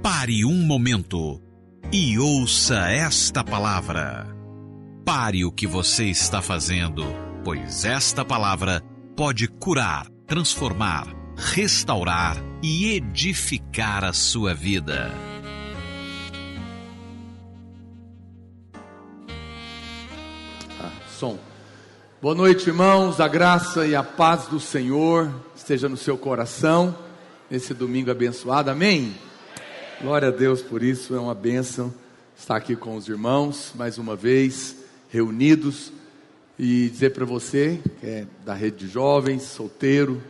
Pare um momento e ouça esta palavra. Pare o que você está fazendo, pois esta palavra pode curar, transformar, restaurar e edificar a sua vida. Som. Boa noite, irmãos. A graça e a paz do Senhor esteja no seu coração nesse domingo abençoado. Amém? Glória a Deus por isso. É uma bênção estar aqui com os irmãos mais uma vez reunidos e dizer para você que é da rede de jovens, solteiro,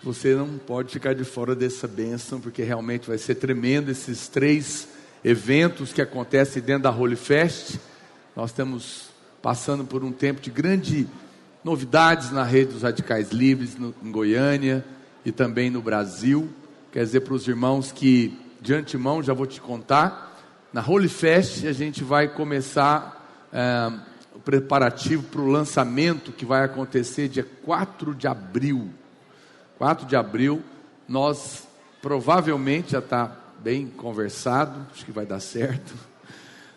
você não pode ficar de fora dessa bênção, porque realmente vai ser tremendo esses 3 eventos que acontecem dentro da Holy Fest. Nós estamos passando por um tempo de grande novidades na rede dos Radicais Livres em Goiânia e também no Brasil. Quer dizer para os irmãos que de antemão já vou te contar, na Holy Fest a gente vai começar o preparativo para o lançamento que vai acontecer dia 4 de abril. 4 de abril, nós provavelmente já está bem conversado, acho que vai dar certo.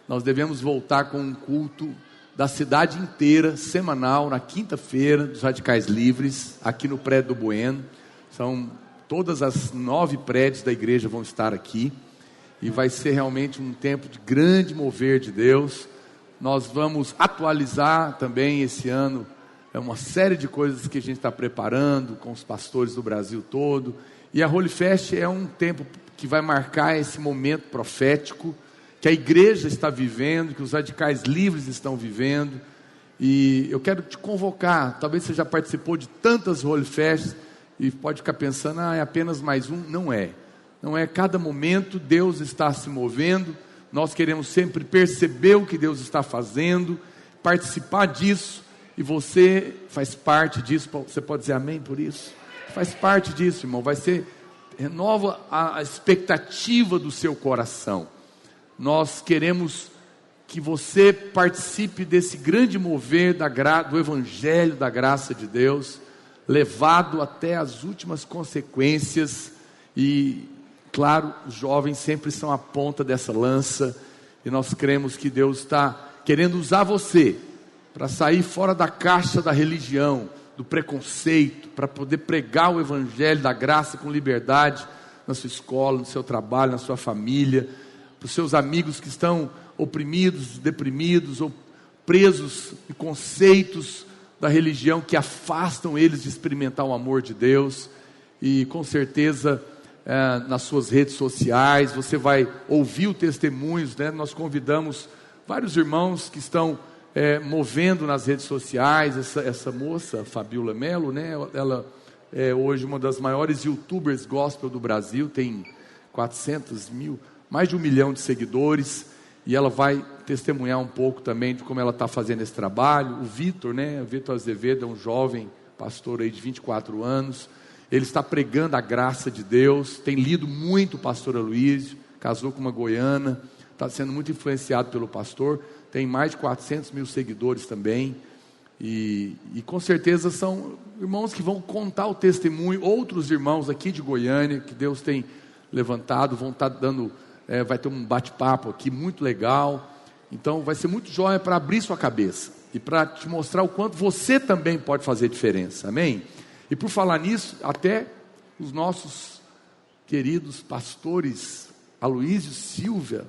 Nós devemos voltar com um culto da cidade inteira, semanal, na quinta-feira, dos Radicais Livres, aqui no prédio do Bueno. São todas as 9 prédios da igreja vão estar aqui, e vai ser realmente um tempo de grande mover de Deus. Nós vamos atualizar também esse ano uma série de coisas que a gente está preparando com os pastores do Brasil todo, e a Holy Fest é um tempo que vai marcar esse momento profético, que a igreja está vivendo, que os Radicais Livres estão vivendo, e eu quero te convocar. Talvez você já participou de tantas Holy Fests, e pode ficar pensando, é apenas mais um. Não é, cada momento Deus está se movendo, nós queremos sempre perceber o que Deus está fazendo, participar disso, e você faz parte disso. Você pode dizer amém por isso? Faz parte disso, irmão. Renova a expectativa do seu coração. Nós queremos que você participe desse grande mover do Evangelho da graça de Deus, levado até as últimas consequências. E, claro, os jovens sempre são a ponta dessa lança, e nós cremos que Deus está querendo usar você para sair fora da caixa da religião, do preconceito, para poder pregar o Evangelho da graça com liberdade na sua escola, no seu trabalho, na sua família, para os seus amigos que estão oprimidos, deprimidos ou presos em conceitos da religião que afastam eles de experimentar o amor de Deus. E com certeza nas suas redes sociais você vai ouvir os testemunhos, né? Nós convidamos vários irmãos que estão movendo nas redes sociais. Essa moça, Fabiola Mello, né? Ela é hoje uma das maiores youtubers gospel do Brasil, tem 400 mil, mais de 1 milhão de seguidores, e ela vai testemunhar um pouco também de como ela está fazendo esse trabalho. O Vitor, né? O Vitor Azevedo é um jovem pastor aí de 24 anos, ele está pregando a graça de Deus, tem lido muito o pastor Aloysio, casou com uma goiana, está sendo muito influenciado pelo pastor, tem mais de 400 mil seguidores também, e com certeza são irmãos que vão contar o testemunho. Outros irmãos aqui de Goiânia, que Deus tem levantado, vão estar dando... vai ter um bate-papo aqui muito legal. Então vai ser muito jóia para abrir sua cabeça e para te mostrar o quanto você também pode fazer diferença, amém? E por falar nisso, até os nossos queridos pastores Aloysio Silva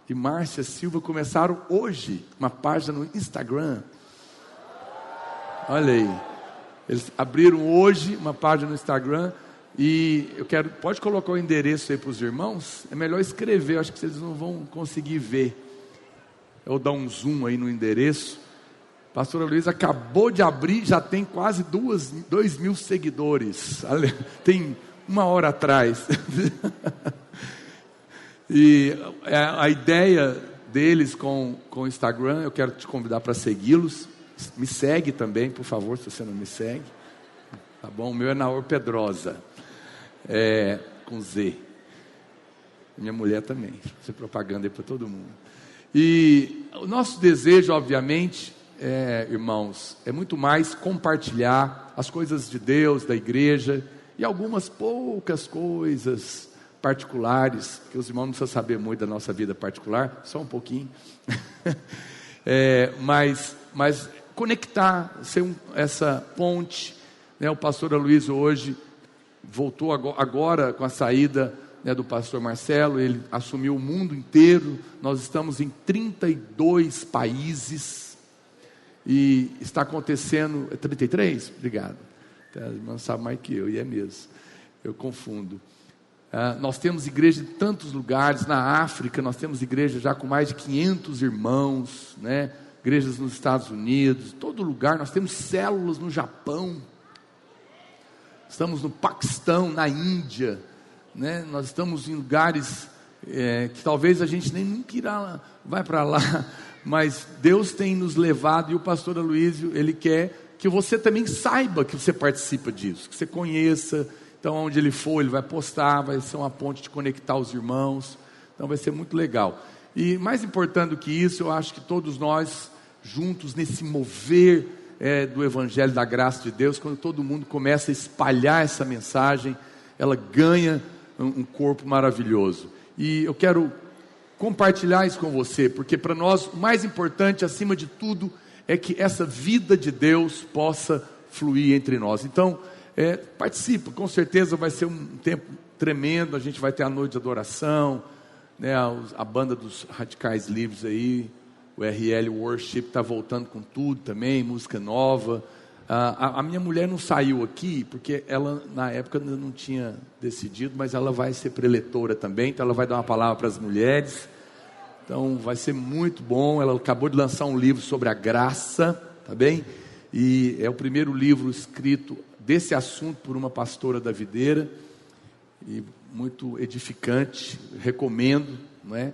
e Márcia Silva começaram hoje uma página no Instagram. Olha aí, eles abriram hoje uma página no Instagram. E pode colocar o endereço aí para os irmãos? É melhor escrever, acho que vocês não vão conseguir ver. Eu vou dar um zoom aí no endereço. Pastora Luísa acabou de abrir, já tem quase 2 mil seguidores. Tem 1 hora atrás. E a ideia deles com o Instagram, eu quero te convidar para segui-los. Me segue também, por favor, se você não me segue. Tá bom? O meu é Naor Pedrosa. Com Z. Minha mulher também. Fazer propaganda aí para todo mundo. E o nosso desejo, obviamente, irmãos, é muito mais compartilhar as coisas de Deus, da igreja, e algumas poucas coisas particulares, que os irmãos não precisam saber muito da nossa vida particular, só um pouquinho, mas conectar, ser essa ponte, né? O pastor Aloysio hoje voltou agora com a saída, né, do pastor Marcelo, ele assumiu o mundo inteiro, nós estamos em 32 países, e está acontecendo, 33? Obrigado, a irmã sabe mais que eu, e é mesmo, eu confundo. Nós temos igreja em tantos lugares, na África nós temos igreja já com mais de 500 irmãos, né? Igrejas nos Estados Unidos, todo lugar, nós temos células no Japão, estamos no Paquistão, na Índia, né? Nós estamos em lugares que talvez a gente nem nunca irá, vai para lá, mas Deus tem nos levado, e o pastor Aloysio, ele quer que você também saiba que você participa disso, que você conheça. Então onde ele for, ele vai postar, vai ser uma ponte de conectar os irmãos, então vai ser muito legal. E mais importante do que isso, eu acho que todos nós, juntos nesse mover do Evangelho da graça de Deus, quando todo mundo começa a espalhar essa mensagem, ela ganha um corpo maravilhoso. E eu quero compartilhar isso com você, porque para nós o mais importante acima de tudo é que essa vida de Deus possa fluir entre nós. Então participa, com certeza vai ser um tempo tremendo, a gente vai ter a noite de adoração, né, a banda dos Radicais Livres aí, o RL Worship está voltando com tudo também, música nova. A minha mulher não saiu aqui, porque ela na época ainda não tinha decidido, mas ela vai ser preletora também, então ela vai dar uma palavra para as mulheres, então vai ser muito bom. Ela acabou de lançar um livro sobre a graça, tá bem? E é o primeiro livro escrito desse assunto por uma pastora da Videira, e muito edificante, recomendo, não é?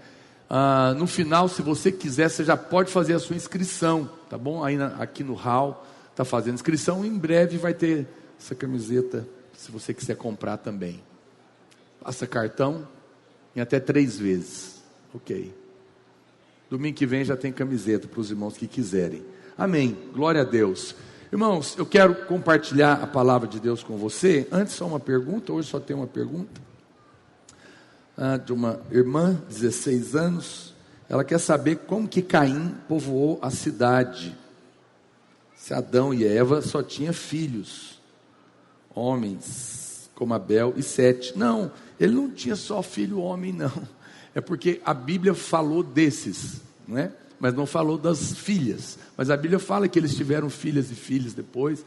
No final, se você quiser, você já pode fazer a sua inscrição, tá bom? Aí aqui no hall, está fazendo inscrição, em breve vai ter essa camiseta, se você quiser comprar também. Passa cartão em até 3 vezes, ok? Domingo que vem já tem camiseta para os irmãos que quiserem. Amém, glória a Deus. Irmãos, eu quero compartilhar a palavra de Deus com você. Antes, só uma pergunta, hoje só tem uma pergunta, de uma irmã, 16 anos, ela quer saber como que Caim povoou a cidade, se Adão e Eva só tinham filhos, homens, como Abel e Sete. Não, ele não tinha só filho homem, não, é porque a Bíblia falou desses, não é? Mas não falou das filhas, mas a Bíblia fala que eles tiveram filhas e filhos depois.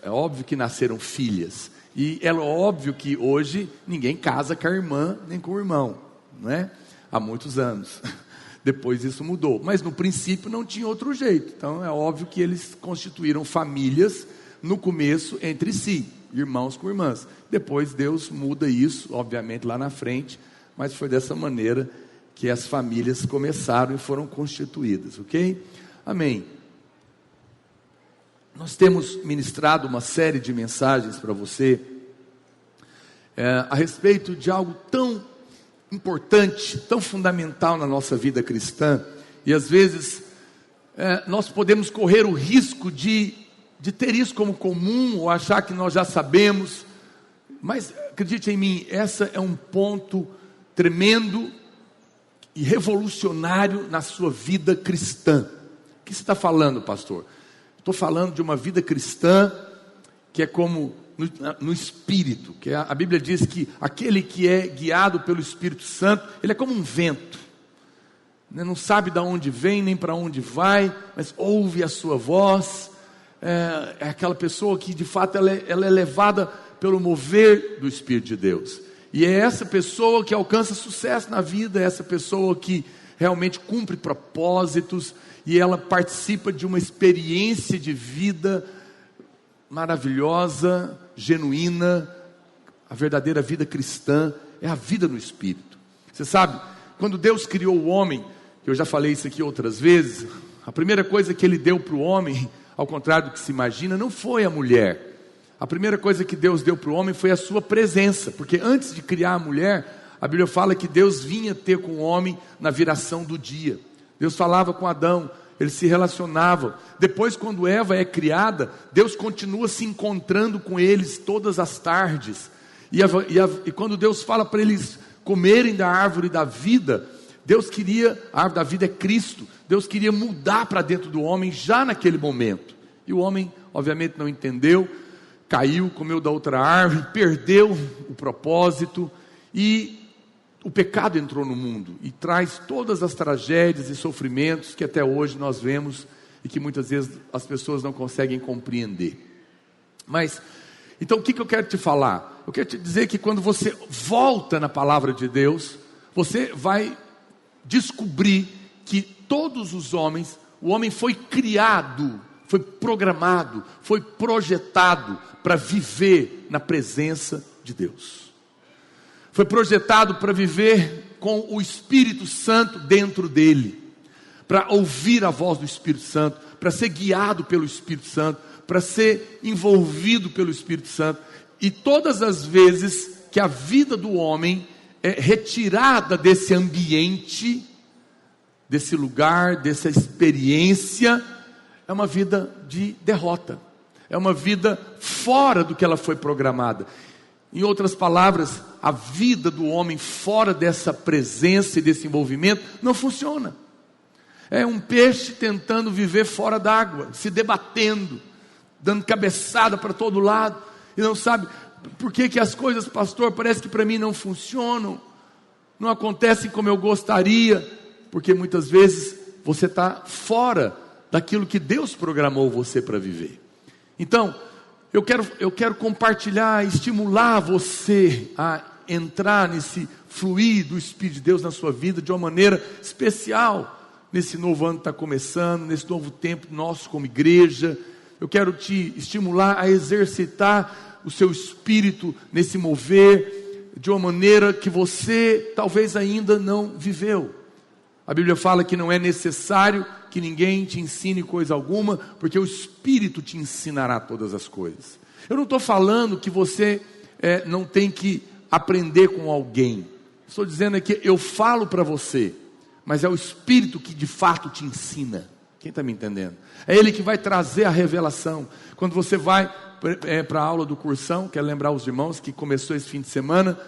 É óbvio que nasceram filhas, e é óbvio que hoje ninguém casa com a irmã nem com o irmão, não é? Há muitos anos, depois isso mudou, mas no princípio não tinha outro jeito. Então é óbvio que eles constituíram famílias no começo entre si, irmãos com irmãs. Depois Deus muda isso, obviamente lá na frente, mas foi dessa maneira que as famílias começaram e foram constituídas, ok? Amém. Nós temos ministrado uma série de mensagens para você, a respeito de algo tão importante, tão fundamental na nossa vida cristã, e às vezes nós podemos correr o risco de ter isso como comum, ou achar que nós já sabemos, mas acredite em mim, essa é um ponto tremendo e revolucionário na sua vida cristã. O que você está falando, pastor? Estou falando de uma vida cristã que é como no Espírito, que a Bíblia diz que aquele que é guiado pelo Espírito Santo, ele é como um vento, né? Não sabe de onde vem, nem para onde vai, mas ouve a sua voz. É aquela pessoa que de fato ela é levada pelo mover do Espírito de Deus, e é essa pessoa que alcança sucesso na vida, é essa pessoa que realmente cumpre propósitos, e ela participa de uma experiência de vida maravilhosa, genuína. A verdadeira vida cristã é a vida no Espírito. Você sabe, quando Deus criou o homem, eu já falei isso aqui outras vezes, a primeira coisa que Ele deu para o homem, ao contrário do que se imagina, não foi a mulher. A primeira coisa que Deus deu para o homem foi a sua presença, porque antes de criar a mulher, a Bíblia fala que Deus vinha ter com o homem na viração do dia. Deus falava com Adão, eles se relacionavam. Depois, quando Eva é criada, Deus continua se encontrando com eles todas as tardes. E quando Deus fala para eles comerem da árvore da vida, Deus queria, a árvore da vida é Cristo, Deus queria mudar para dentro do homem já naquele momento. E o homem, obviamente, não entendeu, caiu, comeu da outra árvore, perdeu o propósito, e o pecado entrou no mundo e traz todas as tragédias e sofrimentos que até hoje nós vemos e que muitas vezes as pessoas não conseguem compreender. Mas, então o que eu quero te falar? Eu quero te dizer que quando você volta na palavra de Deus, você vai descobrir que todos os homens, o homem foi criado, foi programado, foi projetado para viver na presença de Deus. Foi projetado para viver com o Espírito Santo dentro dele, para ouvir a voz do Espírito Santo, para ser guiado pelo Espírito Santo, para ser envolvido pelo Espírito Santo. E todas as vezes que a vida do homem é retirada desse ambiente, desse lugar, dessa experiência, é uma vida de derrota, é uma vida fora do que ela foi programada. Em outras palavras, a vida do homem fora dessa presença e desse envolvimento não funciona. É um peixe tentando viver fora d'água, se debatendo, dando cabeçada para todo lado, e não sabe por que as coisas, pastor, parece que para mim não funcionam, não acontecem como eu gostaria, porque muitas vezes você está fora daquilo que Deus programou você para viver. Então, eu quero compartilhar, estimular você a entrar nesse fluir do Espírito de Deus na sua vida de uma maneira especial. Nesse novo ano que está começando, nesse novo tempo nosso como igreja, eu quero te estimular a exercitar o seu espírito nesse mover de uma maneira que você talvez ainda não viveu. A Bíblia fala que não é necessário que ninguém te ensine coisa alguma, porque o Espírito te ensinará todas as coisas. Eu não estou falando que você não tem que aprender com alguém. Estou dizendo que eu falo para você, mas é o Espírito que de fato te ensina. Quem está me entendendo? É Ele que vai trazer a revelação. Quando você vai para a aula do cursão, quero lembrar os irmãos que começou esse fim de semana,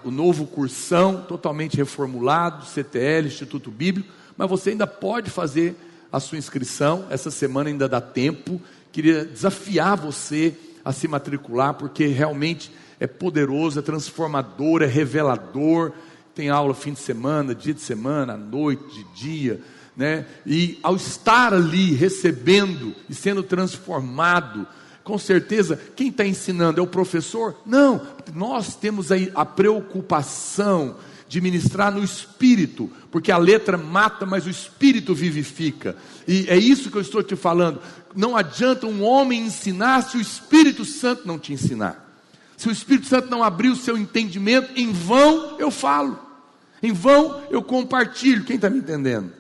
o novo cursão, totalmente reformulado, CTL, Instituto Bíblico, mas você ainda pode fazer a sua inscrição, essa semana ainda dá tempo. Queria desafiar você a se matricular, porque realmente é poderoso, é transformador, é revelador. Tem aula fim de semana, dia de semana, à noite, de dia, né? E ao estar ali recebendo e sendo transformado, com certeza, quem está ensinando é o professor? Não, nós temos aí a preocupação de ministrar no Espírito, porque a letra mata, mas o Espírito vivifica. E é isso que eu estou te falando. Não adianta um homem ensinar se o Espírito Santo não te ensinar. Se o Espírito Santo não abrir o seu entendimento, em vão eu falo, em vão eu compartilho. Quem está me entendendo?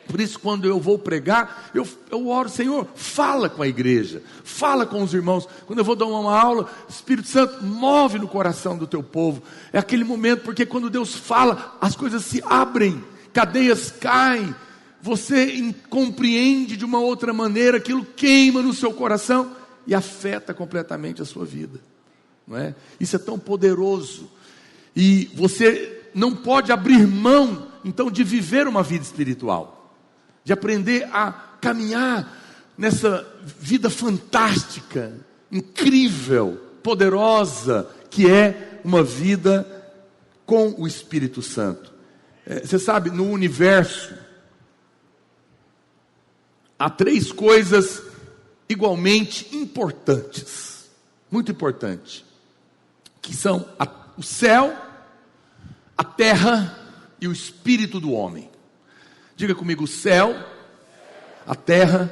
Por isso, quando eu vou pregar, eu oro: Senhor, fala com a igreja, fala com os irmãos. Quando eu vou dar uma aula, Espírito Santo move no coração do teu povo. É aquele momento, porque quando Deus fala, as coisas se abrem, cadeias caem, você compreende de uma outra maneira, aquilo queima no seu coração e afeta completamente a sua vida, não é? Isso é tão poderoso, e você não pode abrir mão, então, de viver uma vida espiritual, de aprender a caminhar nessa vida fantástica, incrível, poderosa, que é uma vida com o Espírito Santo. Você sabe, no universo, há 3 coisas igualmente importantes, muito importantes, que são o céu, a terra e o espírito do homem. Diga comigo: o céu, a terra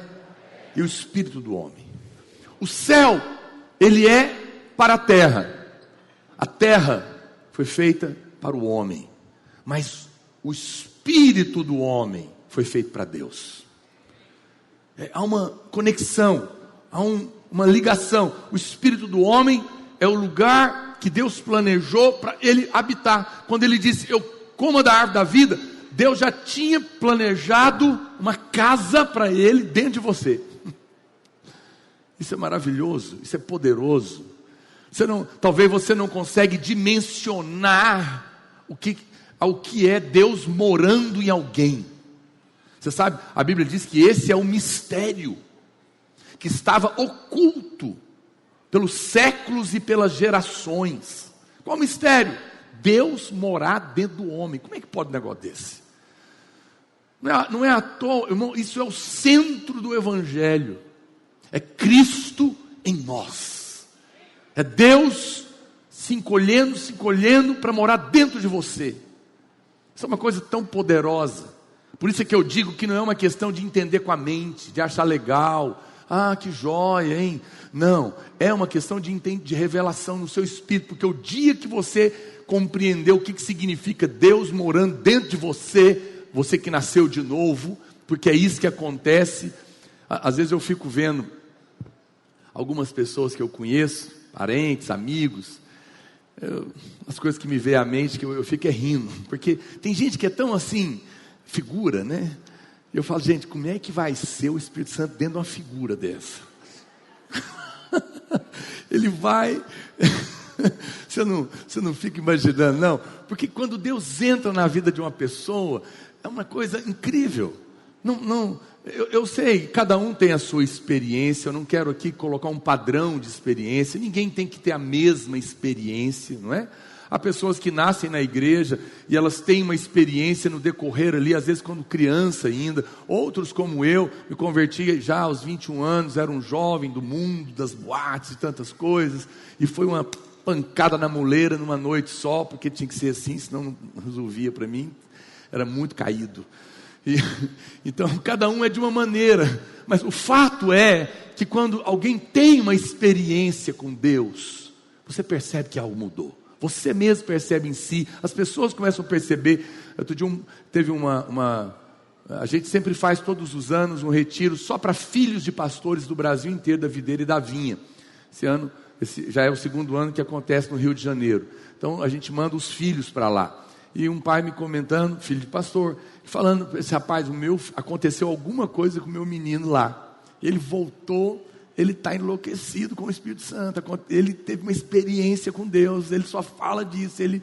e o espírito do homem. O céu, ele é para a terra foi feita para o homem, mas o espírito do homem foi feito para Deus. Há uma conexão, há uma ligação. O espírito do homem é o lugar que Deus planejou para ele habitar. Quando ele disse: eu coma da árvore da vida, Deus já tinha planejado uma casa para ele dentro de você. Isso é maravilhoso, isso é poderoso. Talvez você não consegue dimensionar ao que é Deus morando em alguém. Você sabe, a Bíblia diz que esse é um mistério que estava oculto pelos séculos e pelas gerações. Qual o mistério? Deus morar dentro do homem. Como é que pode um negócio desse? Não é à toa, irmão, isso é o centro do Evangelho. É Cristo em nós. É Deus se encolhendo para morar dentro de você. Isso é uma coisa tão poderosa. Por isso é que eu digo que não é uma questão de entender com a mente, de achar legal. Ah, que joia, hein? Não, é uma questão de revelação no seu espírito. Porque o dia que você compreendeu o que significa Deus morando dentro de você, você que nasceu de novo, porque é isso que acontece. Às vezes eu fico vendo algumas pessoas que eu conheço, parentes, amigos, as coisas que me vêm à mente, que eu fico rindo, porque tem gente que é tão assim, figura, né? Eu falo, gente, como é que vai ser o Espírito Santo dentro de uma figura dessa? Ele vai... Você não fica imaginando, não? Porque quando Deus entra na vida de uma pessoa, é uma coisa incrível. Eu sei, cada um tem a sua experiência. Eu não quero aqui colocar um padrão de experiência. Ninguém tem que ter a mesma experiência, não é? Há pessoas que nascem na igreja e elas têm uma experiência no decorrer ali, às vezes quando criança ainda. Outros como eu, me converti já aos 21 anos, era um jovem do mundo, das boates e tantas coisas. E foi uma pancada na muleira numa noite só, porque tinha que ser assim, senão não resolvia para mim. Era muito caído. Então cada um é de uma maneira. Mas o fato é que quando alguém tem uma experiência com Deus, você percebe que algo mudou. Você mesmo percebe em si, as pessoas começam a perceber. Outro dia teve a gente sempre faz todos os anos um retiro só para filhos de pastores do Brasil inteiro, da Videira e da Vinha. Esse já é o segundo ano que acontece no Rio de Janeiro. Então a gente manda os filhos para lá. E um pai me comentando, filho de pastor, falando, esse rapaz, aconteceu alguma coisa com o meu menino lá. Ele voltou, ele está enlouquecido com o Espírito Santo, ele teve uma experiência com Deus, ele só fala disso, ele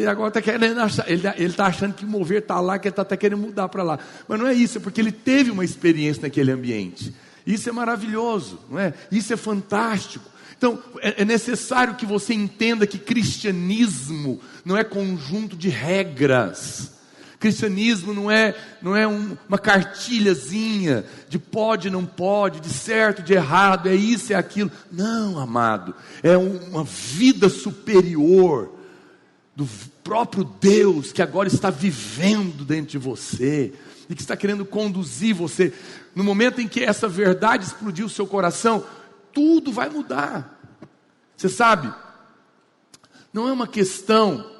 agora está querendo achar, ele está achando que o mover está lá, que ele está até querendo mudar para lá. Mas não é isso, é porque ele teve uma experiência naquele ambiente. Isso é maravilhoso, não é? Isso é fantástico. Então, é necessário que você entenda que cristianismo não é conjunto de regras. Cristianismo não é uma cartilhazinha de pode, não pode, de certo, de errado, é isso, é aquilo. Não, amado, é uma vida superior do próprio Deus que agora está vivendo dentro de você e que está querendo conduzir você. No momento em que essa verdade explodiu o seu coração, tudo vai mudar. Você sabe, não é uma questão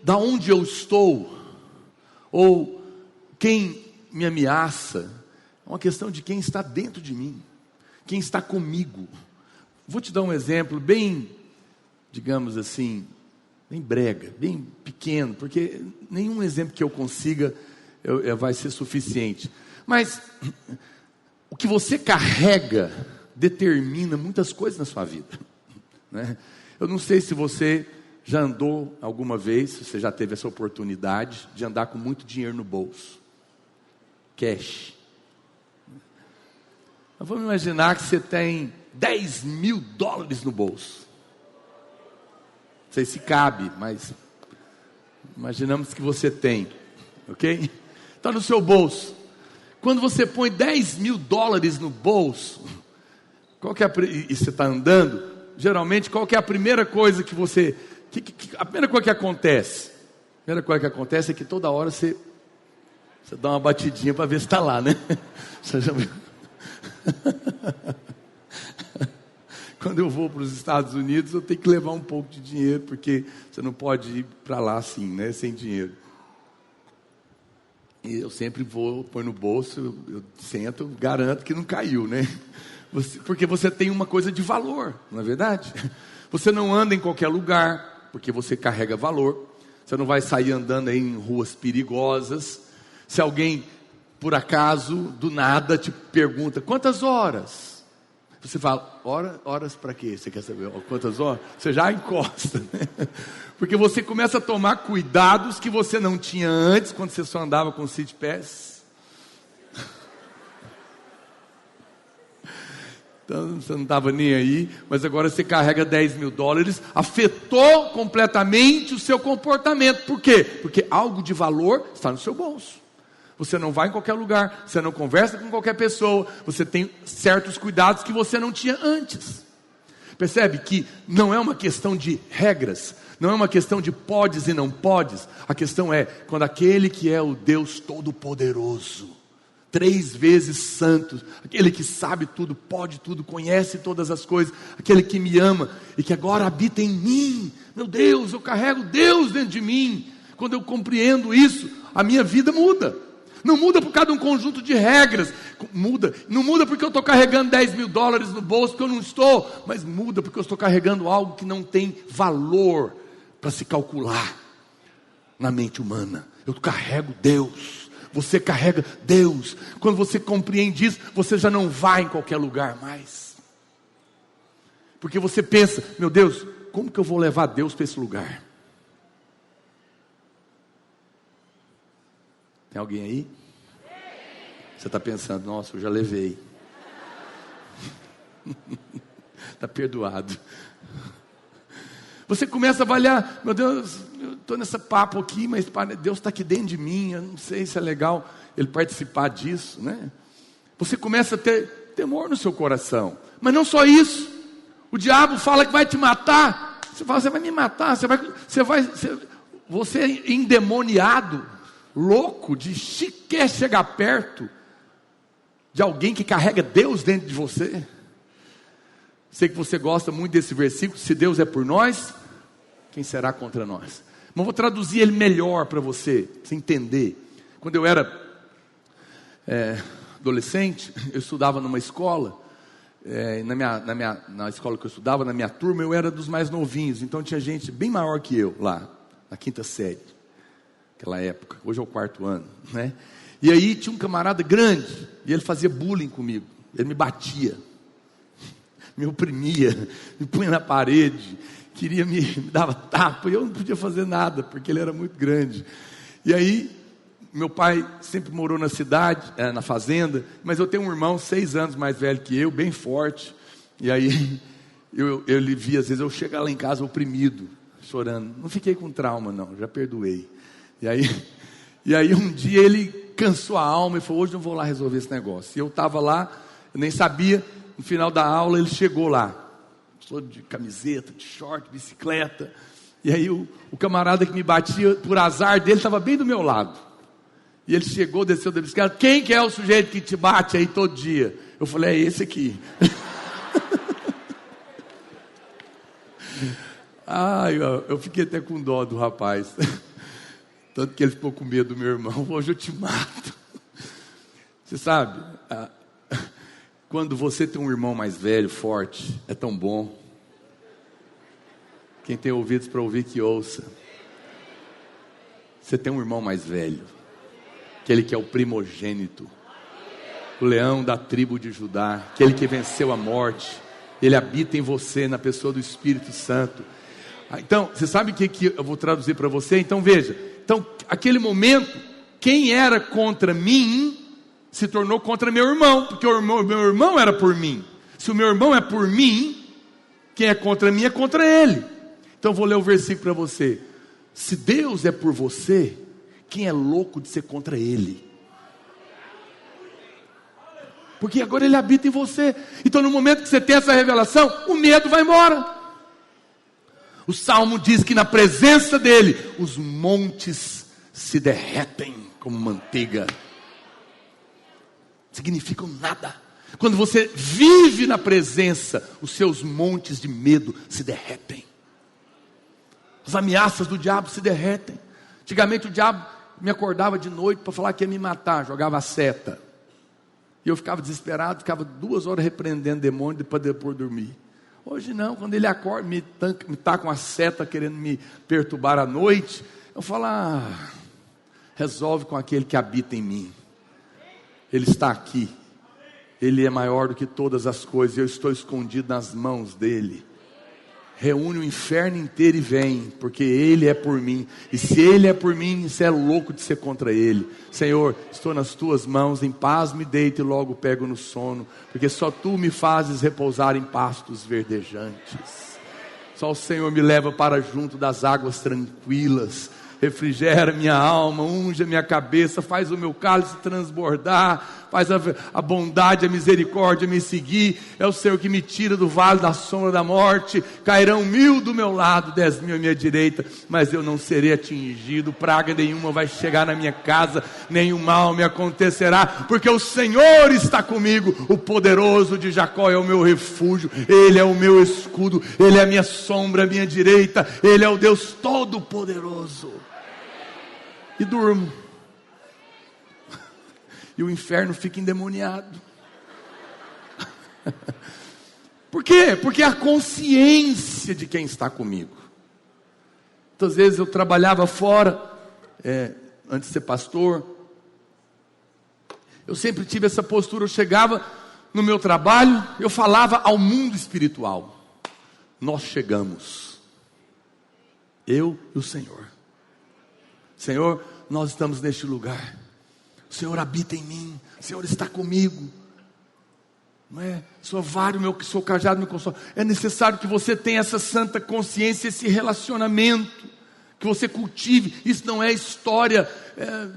da onde eu estou, ou quem me ameaça. É uma questão de quem está dentro de mim, quem está comigo. Vou te dar um exemplo bem, digamos assim, bem brega, bem pequeno, porque nenhum exemplo que eu consiga vai ser suficiente. Mas o que você carrega determina muitas coisas na sua vida, né? Eu não sei se você já andou alguma vez, se você já teve essa oportunidade de andar com muito dinheiro no bolso, cash. Mas vamos imaginar que você tem $10.000 no bolso. Não sei se cabe, mas imaginamos que você tem, ok? Está no seu bolso. Quando você põe $10.000 no bolso, e você está andando, geralmente qual que é a primeira coisa que você... a primeira coisa que acontece? A primeira coisa que acontece é que toda hora você dá uma batidinha para ver se está lá, né? Você já... Quando eu vou para os Estados Unidos, eu tenho que levar um pouco de dinheiro, porque você não pode ir para lá assim, né? Sem dinheiro. E eu sempre põe no bolso, eu sento, garanto que não caiu, né? Porque você tem uma coisa de valor, não é verdade? Você não anda em qualquer lugar, porque você carrega valor. Você não vai sair andando aí em ruas perigosas. Se alguém, por acaso, do nada, te pergunta, quantas horas? Você fala, horas para quê? Você quer saber quantas horas? Você já encosta, né? Porque você começa a tomar cuidados que você não tinha antes, quando você só andava com City Pass. Então você não estava nem aí, mas agora você carrega $10 mil, afetou completamente o seu comportamento. Por quê? Porque algo de valor está no seu bolso. Você não vai em qualquer lugar, você não conversa com qualquer pessoa, você tem certos cuidados que você não tinha antes. Percebe que não é uma questão de regras, não é uma questão de podes e não podes. A questão é quando aquele que é o Deus Todo-Poderoso, 3 vezes santo, aquele que sabe tudo, pode tudo, conhece todas as coisas, aquele que me ama e que agora habita em mim. Meu Deus, eu carrego Deus dentro de mim. Quando eu compreendo isso, a minha vida muda. Não muda por causa de um conjunto de regras, não muda porque eu estou carregando $10 mil no bolso, porque eu não estou, mas muda porque eu estou carregando algo que não tem valor para se calcular na mente humana. Eu carrego Deus, você carrega Deus. Quando você compreende isso, você já não vai em qualquer lugar mais, porque você pensa, meu Deus, como que eu vou levar Deus para esse lugar? Tem alguém aí? Você está pensando, nossa, eu já levei. Está perdoado. Você começa a avaliar, meu Deus, eu estou nesse papo aqui, mas Deus está aqui dentro de mim, eu não sei se é legal Ele participar disso, né? Você começa a ter temor no seu coração. Mas não só isso, o diabo fala que vai te matar. Você fala, você vai me matar, você é endemoniado, louco, quer chegar perto de alguém que carrega Deus dentro de você. Sei que você gosta muito desse versículo, se Deus é por nós, quem será contra nós? Mas vou traduzir ele melhor para você entender. Quando eu era adolescente, eu estudava numa escola, na escola que eu estudava, na minha turma, eu era dos mais novinhos, então tinha gente bem maior que eu lá, na 5ª série. Naquela época, hoje é o 4º ano, né? E aí tinha um camarada grande, e ele fazia bullying comigo, ele me batia, me oprimia, me punha na parede, me dava tapa, e eu não podia fazer nada, porque ele era muito grande. E aí, meu pai sempre morou na cidade, na fazenda, mas eu tenho um irmão 6 anos mais velho que eu, bem forte, e aí, eu lhe via, às vezes eu chegava lá em casa oprimido, chorando, não fiquei com trauma não, já perdoei. E aí um dia ele cansou a alma e falou, hoje eu vou lá resolver esse negócio. E eu estava lá, eu nem sabia, no final da aula ele chegou lá, todo de camiseta, de short, bicicleta. E aí o camarada que me batia, por azar dele, estava bem do meu lado. E ele chegou, desceu da bicicleta, quem que é o sujeito que te bate aí todo dia? Eu falei, é esse aqui. Eu fiquei até com dó do rapaz. Tanto que ele ficou com medo do meu irmão. Hoje eu te mato. Você sabe, quando você tem um irmão mais velho, forte, é tão bom. Quem tem ouvidos para ouvir, que ouça. Você tem um irmão mais velho, aquele que é o primogênito, o leão da tribo de Judá, aquele que venceu a morte. Ele habita em você, na pessoa do Espírito Santo. Então, você sabe o que eu vou traduzir para você? Então veja, aquele momento, quem era contra mim, se tornou contra meu irmão, porque meu irmão era por mim. Se o meu irmão é por mim, quem é contra mim é contra ele. Então vou ler o versículo para você. Se Deus é por você, quem é louco de ser contra ele? Porque agora ele habita em você. Então no momento que você tem essa revelação, o medo vai embora. O Salmo diz que na presença dele, os montes se derretem como manteiga. Significam nada. Quando você vive na presença, os seus montes de medo se derretem. As ameaças do diabo se derretem. Antigamente o diabo me acordava de noite para falar que ia me matar, jogava a seta. E eu ficava desesperado, ficava 2 horas repreendendo demônio para depois dormir. Hoje não, quando ele acorda, me tá com a seta querendo me perturbar à noite, eu falo, resolve com aquele que habita em mim. Ele está aqui. Ele é maior do que todas as coisas, eu estou escondido nas mãos dele. Reúne o inferno inteiro e vem, porque Ele é por mim. E se Ele é por mim, você é louco de ser contra Ele. Senhor, estou nas Tuas mãos, em paz me deito e logo pego no sono, porque só Tu me fazes repousar em pastos verdejantes. Só o Senhor me leva para junto das águas tranquilas. Refrigera minha alma, unge a minha cabeça, faz o meu cálice transbordar, faz a bondade, a misericórdia me seguir. É o Senhor que me tira do vale da sombra da morte. Cairão 1000 do meu lado, 10.000 à minha direita, mas eu não serei atingido. Praga nenhuma vai chegar na minha casa, nenhum mal me acontecerá, porque o Senhor está comigo. O poderoso de Jacó é o meu refúgio, Ele é o meu escudo, Ele é a minha sombra à minha direita, Ele é o Deus Todo-Poderoso. E durmo. E o inferno fica endemoniado. Por quê? Porque é a consciência de quem está comigo. Muitas vezes eu trabalhava fora, antes de ser pastor. Eu sempre tive essa postura. Eu chegava no meu trabalho, eu falava ao mundo espiritual. Nós chegamos. Eu e o Senhor. Senhor, nós estamos neste lugar. O Senhor habita em mim. O Senhor está comigo. Não é? Sou vara, sou cajado, meu consolo. É necessário que você tenha essa santa consciência, esse relacionamento, que você cultive. Isso não é história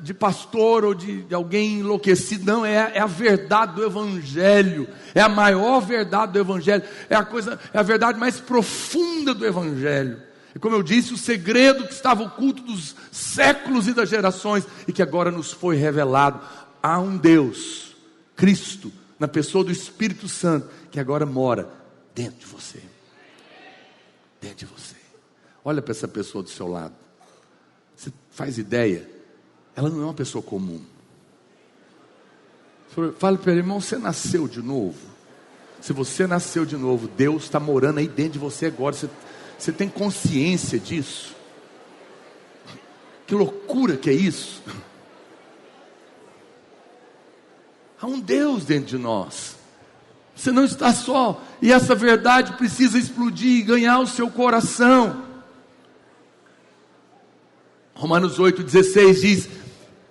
de pastor ou de alguém enlouquecido. Não, é a verdade do Evangelho. É a maior verdade do Evangelho. É a verdade mais profunda do Evangelho. E como eu disse, o segredo que estava oculto dos séculos e das gerações, e que agora nos foi revelado. Há um Deus, Cristo, na pessoa do Espírito Santo, que agora mora dentro de você. Dentro de você. Olha para essa pessoa do seu lado. Você faz ideia? Ela não é uma pessoa comum. Fala para ele, irmão, você nasceu de novo? Se você nasceu de novo, Deus está morando aí dentro de você agora. Você tem consciência disso? Que loucura que é isso? Há um Deus dentro de nós. Você não está só. E essa verdade precisa explodir e ganhar o seu coração. Romanos 8,16 diz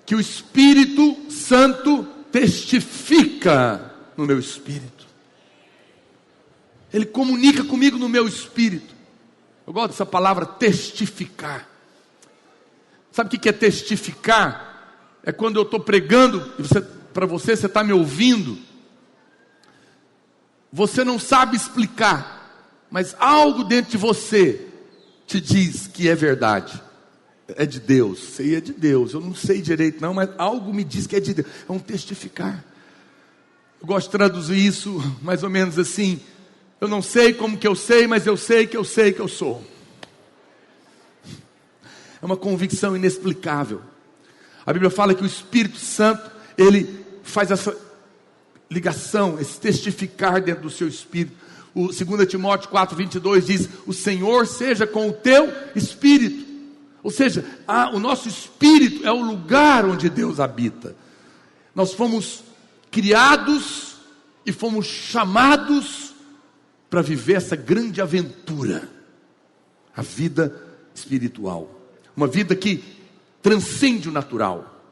que o Espírito Santo testifica no meu espírito. Ele comunica comigo no meu espírito. Eu gosto dessa palavra testificar. Sabe o que é testificar? É quando eu estou pregando e para você está me ouvindo. Você não sabe explicar, mas algo dentro de você te diz que é verdade. É de Deus, sei é de Deus. Eu não sei direito não, mas algo me diz que é de Deus. É um testificar. Eu gosto de traduzir isso mais ou menos assim. Eu não sei como que eu sei, mas eu sei que eu sei que eu sou. É uma convicção inexplicável. A Bíblia fala que o Espírito Santo, ele faz essa ligação, esse testificar dentro do seu espírito. O 2 Timóteo 4,22 diz: o Senhor seja com o teu espírito. Ou seja, o nosso espírito é o lugar onde Deus habita. Nós fomos criados e fomos chamados para viver essa grande aventura, a vida espiritual, uma vida que transcende o natural,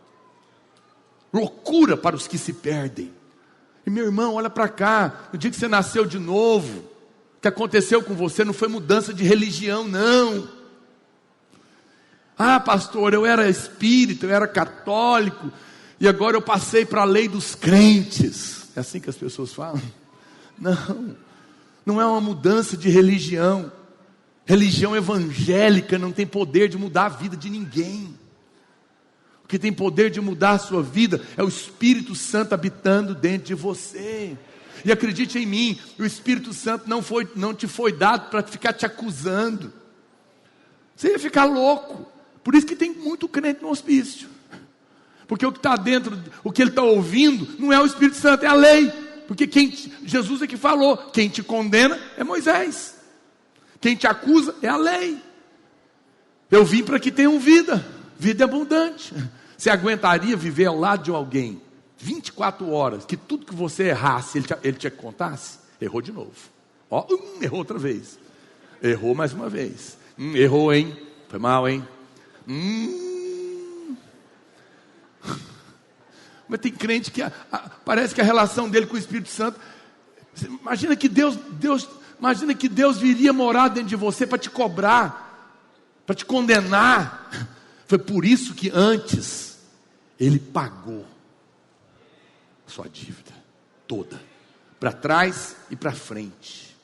loucura para os que se perdem. E meu irmão, olha para cá, no dia que você nasceu de novo, o que aconteceu com você não foi mudança de religião, não. Ah, pastor, eu era espírita, eu era católico, e agora eu passei para a lei dos crentes. É assim que as pessoas falam? Não é uma mudança de religião. Religião evangélica não tem poder de mudar a vida de ninguém. O que tem poder de mudar a sua vida é o Espírito Santo habitando dentro de você. E acredite em mim, o Espírito Santo não te foi dado para ficar te acusando. Você ia ficar louco. Por isso que tem muito crente no hospício. Porque o que está dentro, o que ele está ouvindo, não é o Espírito Santo, é a lei. Porque Jesus é que falou, quem te condena é Moisés. Quem te acusa é a lei. Eu vim para que tenham vida abundante. Você aguentaria viver ao lado de alguém 24 horas, que tudo que você errasse, ele te contasse, errou de novo. Ó, errou outra vez. Errou mais uma vez. Errou, hein? Foi mal, hein? Mas tem crente que parece que a relação dele com o Espírito Santo, imagina que Deus viria morar dentro de você para te cobrar, para te condenar. Foi por isso que antes ele pagou sua dívida toda, para trás e para frente,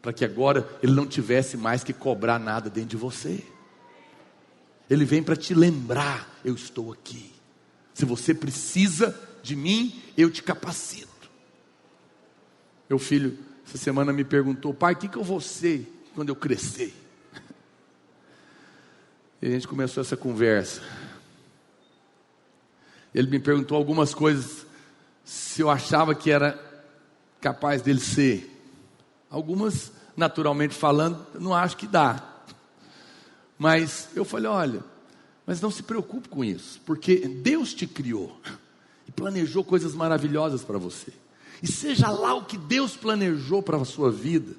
para que agora ele não tivesse mais que cobrar nada dentro de você. Ele vem para te lembrar: eu estou aqui. Se você precisa de mim, eu te capacito. Meu filho, essa semana me perguntou: pai, o que eu vou ser quando eu crescer? E a gente começou essa conversa. Ele me perguntou algumas coisas, se eu achava que era capaz dele ser. Algumas, naturalmente falando, não acho que dá. Mas eu falei: olha, mas não se preocupe com isso, porque Deus te criou e planejou coisas maravilhosas para você. E seja lá o que Deus planejou para a sua vida,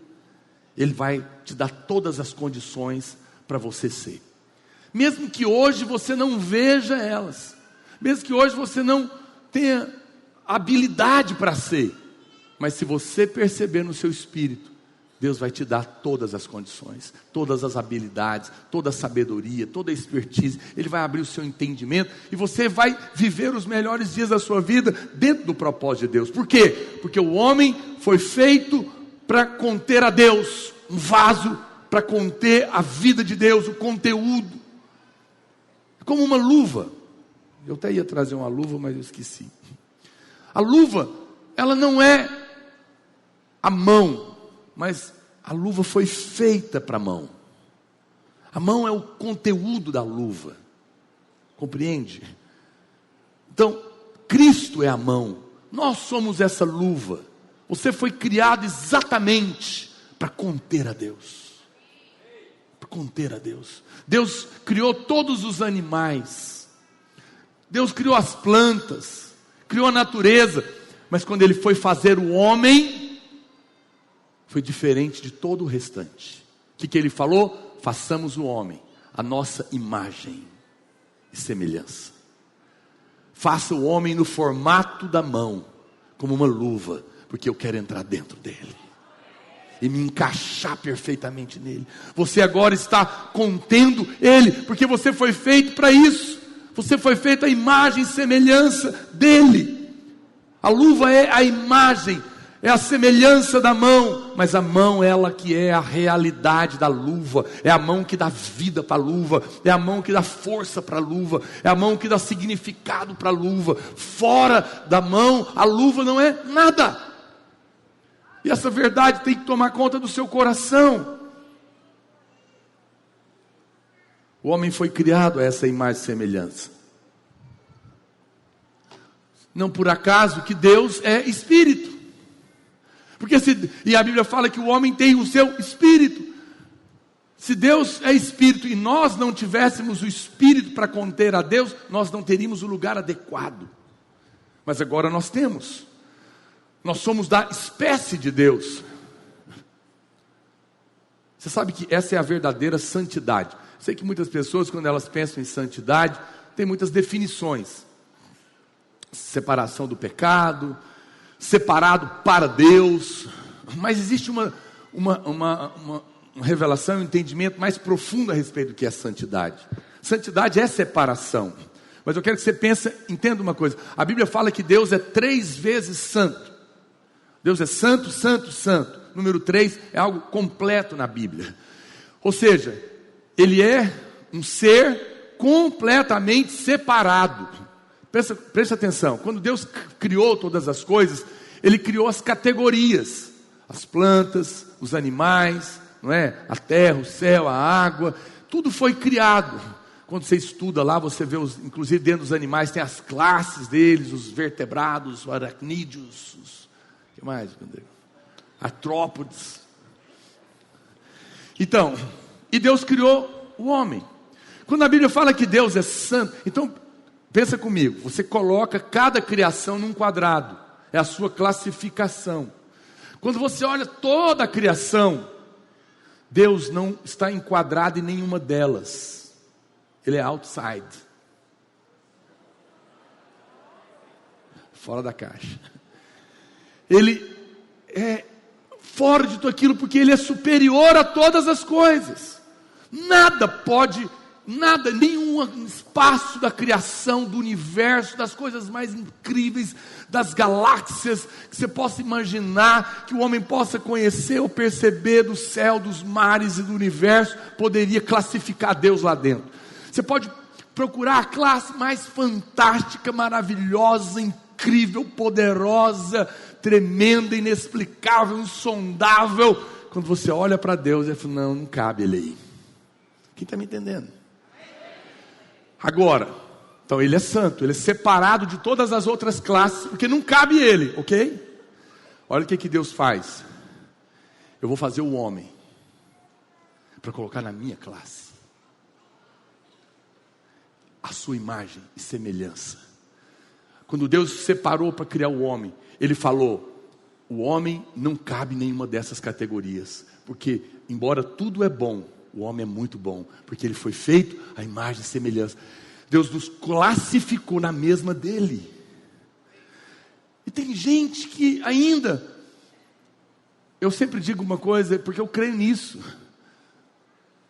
Ele vai te dar todas as condições para você ser. Mesmo que hoje você não veja elas, mesmo que hoje você não tenha habilidade para ser, mas se você perceber no seu espírito, Deus vai te dar todas as condições, todas as habilidades, toda a sabedoria, toda a expertise. Ele vai abrir o seu entendimento e você vai viver os melhores dias da sua vida dentro do propósito de Deus. Por quê? Porque o homem foi feito para conter a Deus, um vaso para conter a vida de Deus, o conteúdo. É como uma luva. Eu até ia trazer uma luva, mas eu esqueci. A luva, ela não é a mão, mas a luva foi feita para a mão. A mão é o conteúdo da luva. Compreende? Então, Cristo é a mão. Nós somos essa luva. Você foi criado exatamente para conter a Deus. Para conter a Deus. Deus criou todos os animais. Deus criou as plantas. Criou a natureza. Mas quando Ele foi fazer o homem, foi diferente de todo o restante. O que Ele falou? Façamos o homem a nossa imagem e semelhança. Faça o homem no formato da mão, como uma luva, porque eu quero entrar dentro dele e me encaixar perfeitamente nele. Você agora está contendo ele, porque você foi feito para isso. Você foi feito à imagem e semelhança dele. A luva é a imagem, é a semelhança da mão, mas a mão, ela que é a realidade da luva, é a mão que dá vida para a luva, é a mão que dá força para a luva, é a mão que dá significado para a luva. Fora da mão, a luva não é nada. E essa verdade tem que tomar conta do seu coração. O homem foi criado a essa imagem e semelhança. Não por acaso que Deus é espírito. E a Bíblia fala que o homem tem o seu espírito. Se Deus é espírito e nós não tivéssemos o espírito para conter a Deus, nós não teríamos o lugar adequado. Mas agora nós temos. Nós somos da espécie de Deus. Você sabe que essa é a verdadeira santidade. Sei que muitas pessoas, quando elas pensam em santidade, tem muitas definições. Separação do pecado, separado para Deus. Mas existe uma revelação, um entendimento mais profundo a respeito do que é santidade. Santidade é separação. Mas eu quero que você entenda uma coisa. A Bíblia fala que Deus é 3 vezes santo. Deus é santo, santo, santo. Número 3 é algo completo na Bíblia. Ou seja, Ele é um ser completamente separado. Preste atenção. Quando Deus criou todas as coisas, Ele criou as categorias. As plantas, os animais, não é? A terra, o céu, a água. Tudo foi criado. Quando você estuda lá, você vê, inclusive dentro dos animais, tem as classes deles, os vertebrados, os aracnídeos, o que mais, André? Artrópodes. Então, e Deus criou o homem. Quando a Bíblia fala que Deus é santo, então, Pensa comigo, você coloca cada criação num quadrado, é a sua classificação. Quando você olha toda a criação, Deus não está enquadrado em nenhuma delas. Ele é outside. Fora da caixa. Ele é fora de tudo aquilo, porque Ele é superior a todas as coisas. Nenhum espaço da criação, do universo, das coisas mais incríveis, das galáxias, que você possa imaginar, que o homem possa conhecer ou perceber do céu, dos mares e do universo, poderia classificar Deus lá dentro. Você pode procurar a classe mais fantástica, maravilhosa, incrível, poderosa, tremenda, inexplicável, insondável. Quando você olha para Deus, ele fala, não cabe Ele aí. Quem está me entendendo? Agora, então Ele é santo, Ele é separado de todas as outras classes, porque não cabe Ele, ok? Olha o que Deus faz. Eu vou fazer o homem para colocar na minha classe a sua imagem e semelhança. Quando Deus se separou para criar o homem, Ele falou, o homem não cabe em nenhuma dessas categorias, porque embora tudo é bom, o homem é muito bom, porque ele foi feito à imagem e semelhança. Deus nos classificou na mesma dele. E tem gente que ainda, eu sempre digo uma coisa, porque eu creio nisso,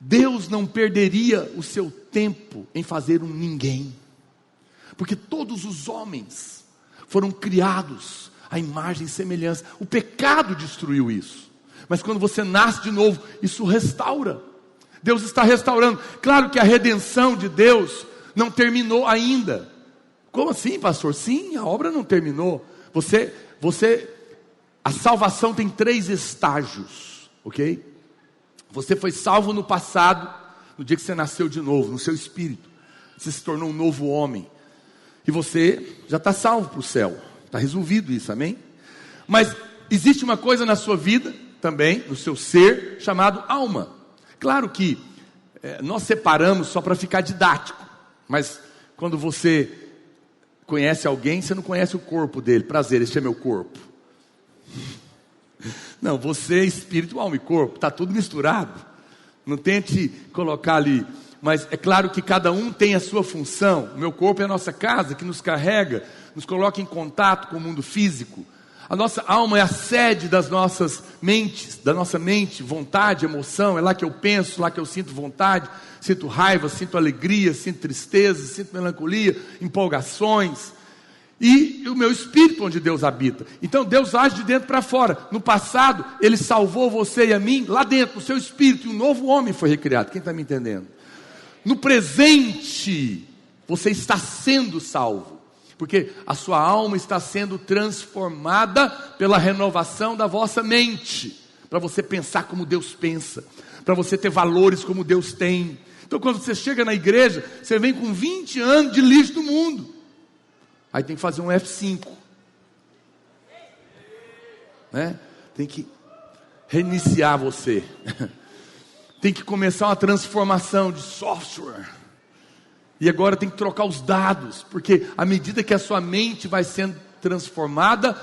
Deus não perderia o seu tempo em fazer um ninguém, porque todos os homens foram criados à imagem e semelhança. O pecado destruiu isso, mas quando você nasce de novo, isso restaura. Deus está restaurando. Claro que a redenção de Deus não terminou ainda. Como assim, pastor? Sim, a obra não terminou. A salvação tem 3 estágios, ok? Você foi salvo no passado, no dia que você nasceu de novo, no seu espírito. Você se tornou um novo homem. E você já está salvo para o céu. Está resolvido isso, amém? Mas existe uma coisa na sua vida, também, no seu ser, chamado alma. Claro que nós separamos só para ficar didático, mas quando você conhece alguém, você não conhece o corpo dele. Prazer, este é meu corpo. Não, você é espírito, alma e corpo, está tudo misturado. Não tente colocar ali, mas é claro que cada um tem a sua função. O meu corpo é a nossa casa, que nos carrega, nos coloca em contato com o mundo físico. A nossa alma é a sede das nossas mentes, da nossa mente, vontade, emoção. É lá que eu penso, lá que eu sinto vontade, sinto raiva, sinto alegria, sinto tristeza, sinto melancolia, empolgações. E o meu espírito onde Deus habita. Então Deus age de dentro para fora. No passado, Ele salvou você e a mim, lá dentro, no seu espírito, e um novo homem foi recriado. Quem está me entendendo? No presente, você está sendo salvo. Porque a sua alma está sendo transformada pela renovação da vossa mente. Para você pensar como Deus pensa. Para você ter valores como Deus tem. Então quando você chega na igreja, você vem com 20 anos de lixo do mundo. Aí tem que fazer um F5. Né? Tem que reiniciar você. Tem que começar uma transformação de software. E agora tem que trocar os dados, porque à medida que a sua mente vai sendo transformada,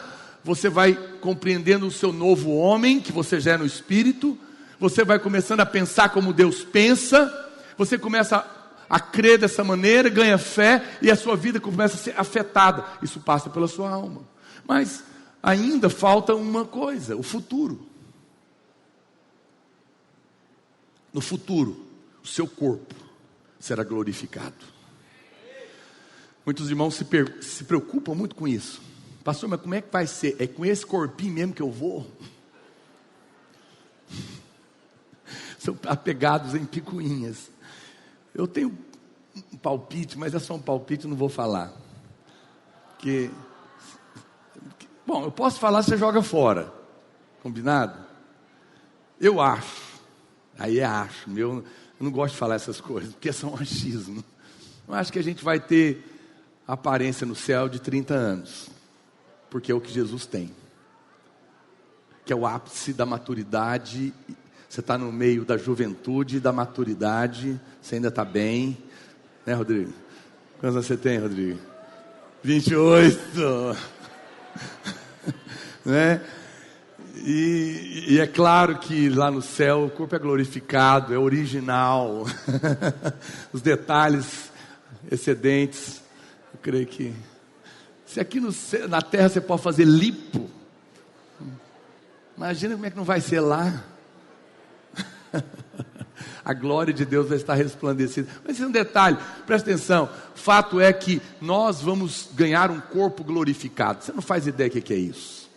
você vai compreendendo o seu novo homem, que você já é no espírito, você vai começando a pensar como Deus pensa, você começa a crer dessa maneira, ganha fé, e a sua vida começa a ser afetada. Isso passa pela sua alma. Mas ainda falta uma coisa, o futuro. No futuro, o seu corpo será glorificado. Muitos irmãos se preocupam muito com isso. Pastor, mas como é que vai ser? É com esse corpinho mesmo que eu vou? São apegados em picuinhas. Eu tenho um palpite, mas é só um palpite, não vou falar. Bom, eu posso falar, você joga fora. Combinado? Eu acho. Aí acho. Eu não gosto de falar essas coisas, porque são achismo. Eu acho que a gente vai ter a aparência no céu de 30 anos. Porque é o que Jesus tem. Que é o ápice da maturidade. Você está no meio da juventude e da maturidade. Você ainda está bem. Né, Rodrigo? Quantos você tem, Rodrigo? 28. Né? E é claro que lá no céu o corpo é glorificado, é original. Os detalhes excedentes. Eu creio que se aqui na terra você pode fazer lipo, imagina como é que não vai ser lá. A glória de Deus vai estar resplandecida. Mas é um detalhe, presta atenção. Fato é que nós vamos ganhar um corpo glorificado. Você não faz ideia do que é isso.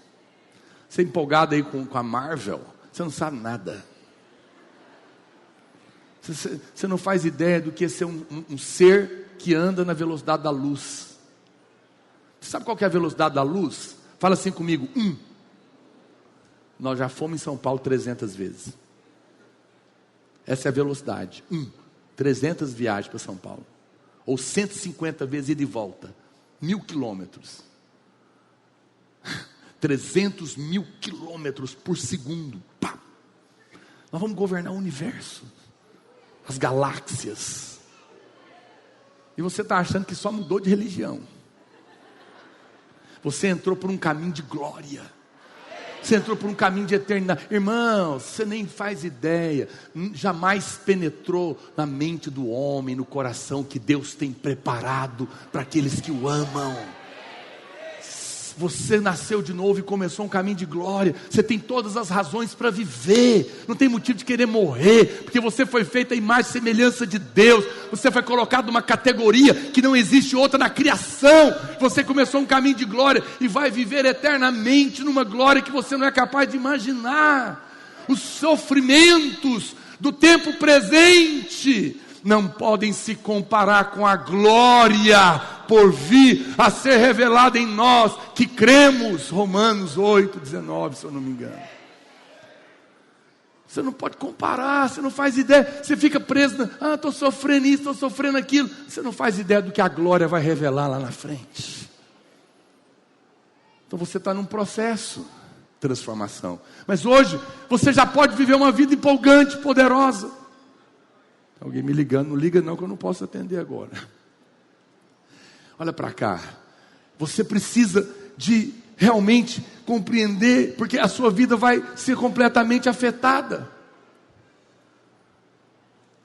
Você é empolgado aí com a Marvel, você não sabe nada. Você não faz ideia do que é ser um ser que anda na velocidade da luz. Você sabe qual que é a velocidade da luz? Fala assim comigo, 1. Nós já fomos em São Paulo 300 vezes. Essa é a velocidade. 300 viagens para São Paulo. Ou 150 vezes ida e volta. 1.000 quilômetros. 300 mil quilômetros por segundo. Pá. Nós vamos governar o universo. As galáxias. E você está achando que só mudou de religião. Você entrou por um caminho de glória. Você entrou por um caminho de eternidade. Irmão, você nem faz ideia. Jamais penetrou na mente do homem, no coração, que Deus tem preparado para aqueles que o amam. Você nasceu de novo e começou um caminho de glória. Você tem todas as razões para viver. Não tem motivo de querer morrer, porque você foi feito à imagem e semelhança de Deus. Você foi colocado numa categoria que não existe outra na criação. Você começou um caminho de glória e vai viver eternamente numa glória que você não é capaz de imaginar. Os sofrimentos do tempo presente não podem se comparar com a glória por vir a ser revelada em nós que cremos. Romanos 8:19, se eu não me engano. Você não pode comparar, você não faz ideia. Você fica preso, estou sofrendo isso, estou sofrendo aquilo. Você não faz ideia do que a glória vai revelar lá na frente. Então você está num processo de transformação. Mas hoje você já pode viver uma vida empolgante, poderosa. Alguém me ligando, não liga não que eu não posso atender agora. Olha para cá. Você precisa de realmente compreender, porque a sua vida vai ser completamente afetada.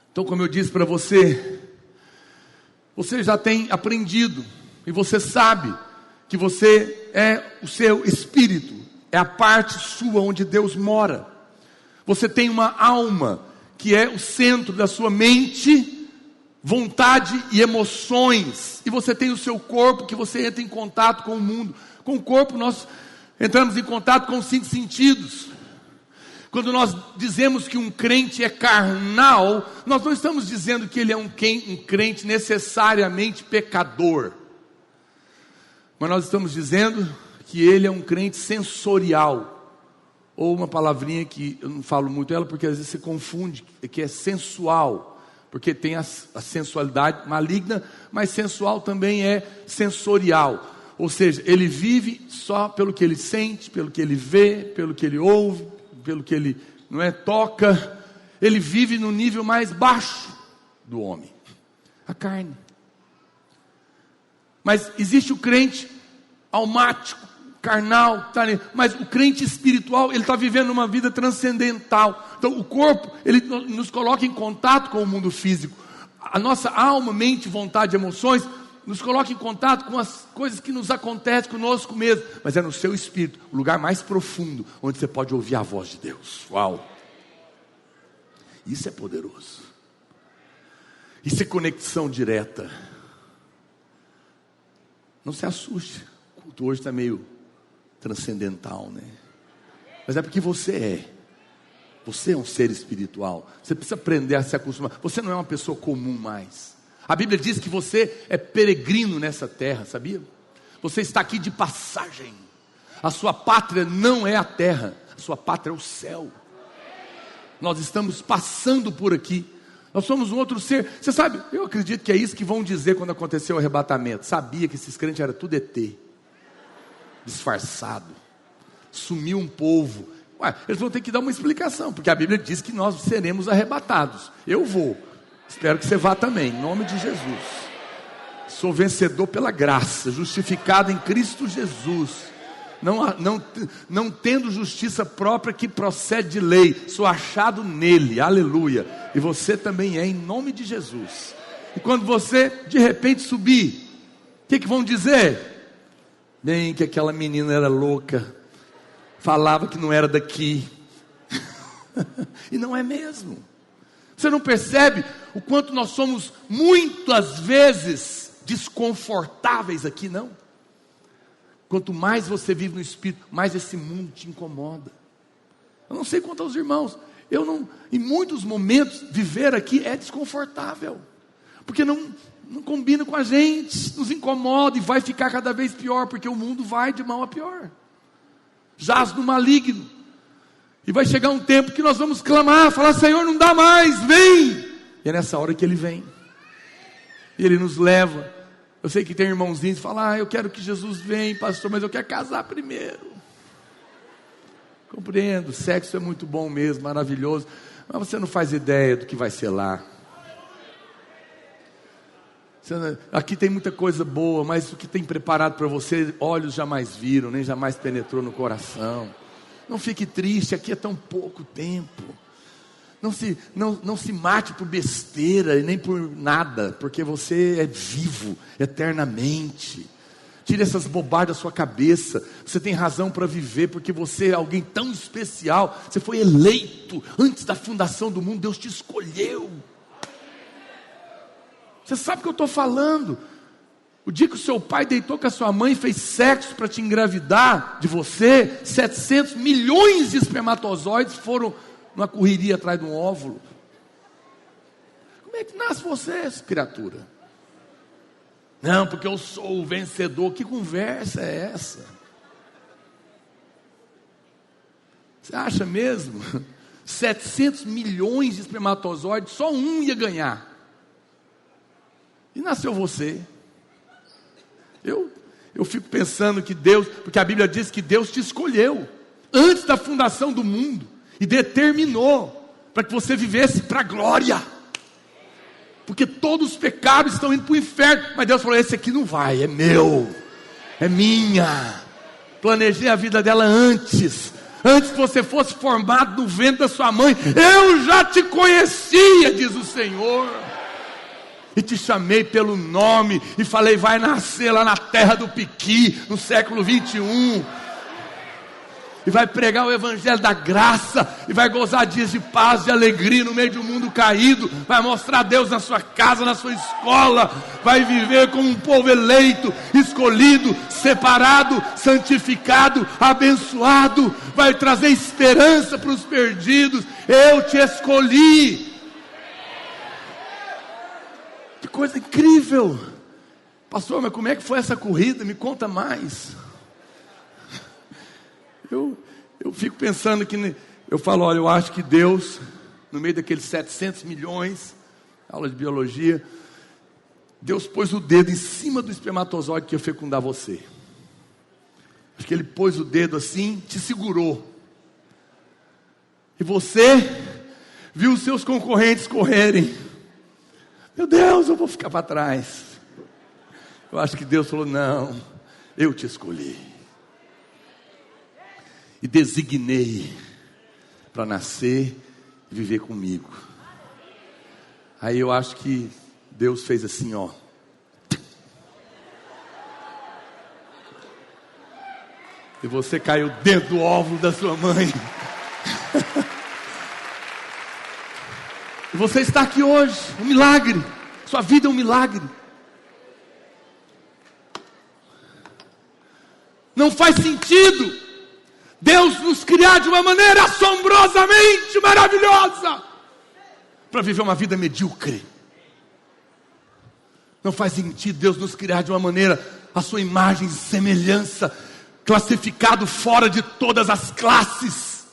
Então, como eu disse para você, você já tem aprendido, e você sabe que você é o seu espírito, é a parte sua onde Deus mora. Você tem uma alma, que é o centro da sua mente, vontade e emoções. E você tem o seu corpo, que você entra em contato com o mundo. Com o corpo nós entramos em contato com os 5 sentidos. Quando nós dizemos que um crente é carnal, nós não estamos dizendo que ele é um crente necessariamente pecador. Mas nós estamos dizendo que ele é um crente sensorial. Ou uma palavrinha que eu não falo muito ela, porque às vezes você confunde, que é sensual. Porque tem a sensualidade maligna, mas sensual também é sensorial. Ou seja, ele vive só pelo que ele sente, pelo que ele vê, pelo que ele ouve, pelo que ele toca. Ele vive no nível mais baixo do homem, a carne. Mas existe o crente almático, carnal, mas o crente espiritual, ele está vivendo uma vida transcendental. Então o corpo, ele nos coloca em contato com o mundo físico. A nossa alma, mente, vontade, emoções, nos coloca em contato com as coisas que nos acontecem conosco mesmo. Mas é no seu espírito, o lugar mais profundo, onde você pode ouvir a voz de Deus. Uau! Isso é poderoso. Isso é conexão direta. Não se assuste. O culto hoje está meio transcendental, né? Mas é porque você é um ser espiritual. Você precisa aprender a se acostumar. Você não é uma pessoa comum mais. A Bíblia diz que você é peregrino nessa terra, sabia? Você está aqui de passagem. A sua pátria não é a terra, a sua pátria é o céu. Nós estamos passando por aqui. Nós somos um outro ser. Você sabe, eu acredito que é isso que vão dizer quando aconteceu o arrebatamento. Sabia que esses crentes eram tudo ET, disfarçado. Sumiu um povo. Eles vão ter que dar uma explicação, porque a Bíblia diz que nós seremos arrebatados. Eu vou. Espero que você vá também, em nome de Jesus. Sou vencedor pela graça, justificado em Cristo Jesus. Não tendo justiça própria que procede de lei, sou achado nele, aleluia. E você também é, em nome de Jesus. E quando você de repente subir, o que vão dizer? Bem, que aquela menina era louca, falava que não era daqui. E não é mesmo. Você não percebe o quanto nós somos muitas vezes desconfortáveis aqui, não? Quanto mais você vive no Espírito, mais esse mundo te incomoda. Eu não sei quanto aos irmãos, em muitos momentos, viver aqui é desconfortável, porque não combina com a gente, nos incomoda e vai ficar cada vez pior, porque o mundo vai de mal a pior, jaz no maligno, e vai chegar um tempo que nós vamos clamar, falar: Senhor, não dá mais, vem, e é nessa hora que Ele vem, e Ele nos leva. Eu sei que tem irmãozinhos que falam: eu quero que Jesus venha, pastor, mas eu quero casar primeiro. Compreendo, sexo é muito bom mesmo, maravilhoso, mas você não faz ideia do que vai ser lá. Aqui tem muita coisa boa, mas o que tem preparado para você, olhos jamais viram, nem jamais penetrou no coração. Não fique triste, aqui é tão pouco tempo. Não se mate por besteira e nem por nada, porque você é vivo eternamente. Tire essas bobagens da sua cabeça. Você tem razão para viver, porque você é alguém tão especial. Você foi eleito antes da fundação do mundo. Deus te escolheu. Você sabe o que eu estou falando? O dia que o seu pai deitou com a sua mãe e fez sexo para te engravidar de você, 700 milhões de espermatozoides foram numa correria atrás de um óvulo. Como é que nasce você, criatura? Não, porque eu sou o vencedor. Que conversa é essa? Você acha mesmo? 700 milhões de espermatozoides, só um ia ganhar. E nasceu você. Eu fico pensando que Deus, porque a Bíblia diz que Deus te escolheu antes da fundação do mundo e determinou para que você vivesse para a glória, porque todos os pecados estão indo para o inferno, mas Deus falou: esse aqui não vai, é meu, é minha. Planejei a vida dela antes que você fosse formado no ventre da sua mãe. Eu já te conhecia, diz o Senhor, e te chamei pelo nome, e falei: vai nascer lá na terra do Piqui, no século 21, e vai pregar o evangelho da graça, e vai gozar dias de paz e alegria no meio de um mundo caído, vai mostrar Deus na sua casa, na sua escola, vai viver como um povo eleito, escolhido, separado, santificado, abençoado, vai trazer esperança para os perdidos. Eu te escolhi. Que coisa incrível. Pastor, mas como é que foi essa corrida? Me conta mais. Eu fico pensando que, eu falo: olha, eu acho que Deus, no meio daqueles 700 milhões, aula de biologia, Deus pôs o dedo em cima do espermatozoide que ia fecundar você. Acho que Ele pôs o dedo assim, te segurou, e você viu os seus concorrentes correrem. Meu Deus, eu vou ficar para trás. Eu acho que Deus falou: não, eu te escolhi e designei para nascer e viver comigo. Aí eu acho que Deus fez assim, ó, e você caiu dentro do óvulo da sua mãe. E você está aqui hoje, um milagre. Sua vida é um milagre. Não faz sentido Deus nos criar de uma maneira assombrosamente maravilhosa para viver uma vida medíocre. Não faz sentido Deus nos criar de uma maneira, a sua imagem e semelhança, classificado fora de todas as classes,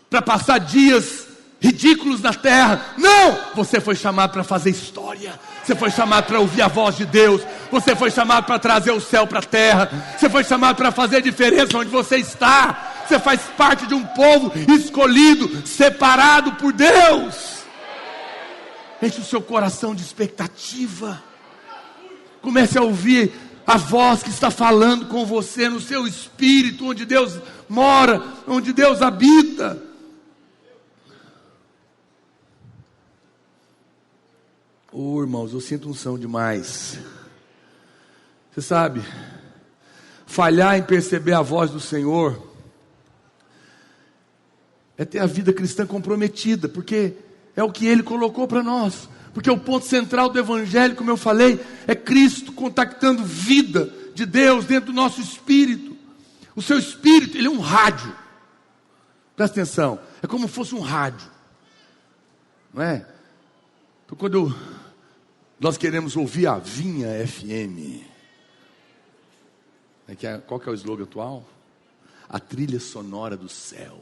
para passar dias ridículos na terra. Não! Você foi chamado para fazer história. Você foi chamado para ouvir a voz de Deus. Você foi chamado para trazer o céu para a terra. Você foi chamado para fazer diferença onde você está. Você faz parte de um povo escolhido, separado por Deus. Enche o seu coração de expectativa. Comece a ouvir a voz que está falando com você no seu espírito, onde Deus mora, onde Deus habita. Irmãos, eu sinto unção demais. Você sabe, falhar em perceber a voz do Senhor é ter a vida cristã comprometida, porque é o que Ele colocou para nós. Porque o ponto central do Evangelho, como eu falei, é Cristo contactando vida de Deus dentro do nosso espírito. O seu espírito, ele é um rádio. Presta atenção, é como se fosse um rádio, não é? Então quando nós queremos ouvir a Vinha FM, qual que é o slogan atual? A trilha sonora do céu.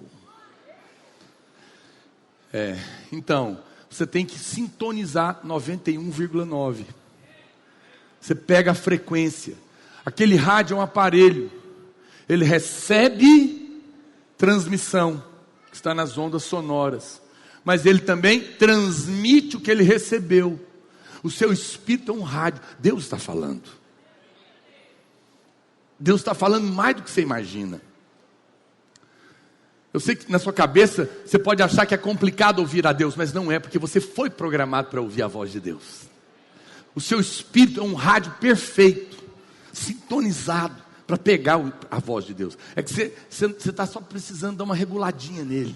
Então, você tem que sintonizar 91,9. Você pega a frequência. Aquele rádio é um aparelho. Ele recebe transmissão, que está nas ondas sonoras. Mas ele também transmite o que ele recebeu. O seu espírito é um rádio. Deus está falando. Deus está falando mais do que você imagina. Eu sei que na sua cabeça você pode achar que é complicado ouvir a Deus, mas não é, porque você foi programado para ouvir a voz de Deus. O seu espírito é um rádio perfeito, sintonizado para pegar a voz de Deus. É que você está só precisando dar uma reguladinha nele.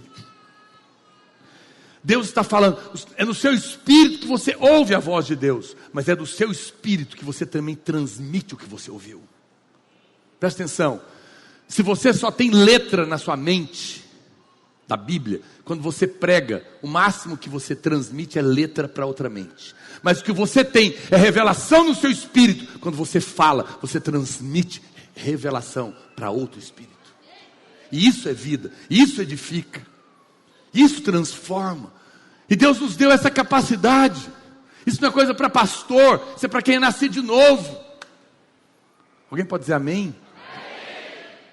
Deus está falando, é no seu espírito que você ouve a voz de Deus, mas é do seu espírito que você também transmite o que você ouviu. Presta atenção, se você só tem letra na sua mente, da Bíblia, quando você prega, o máximo que você transmite é letra para outra mente. Mas o que você tem é revelação no seu espírito. Quando você fala, você transmite revelação para outro espírito. E isso é vida, isso edifica, isso transforma. E Deus nos deu essa capacidade. Isso não é coisa para pastor, isso é para quem é nascido de novo. Alguém pode dizer amém?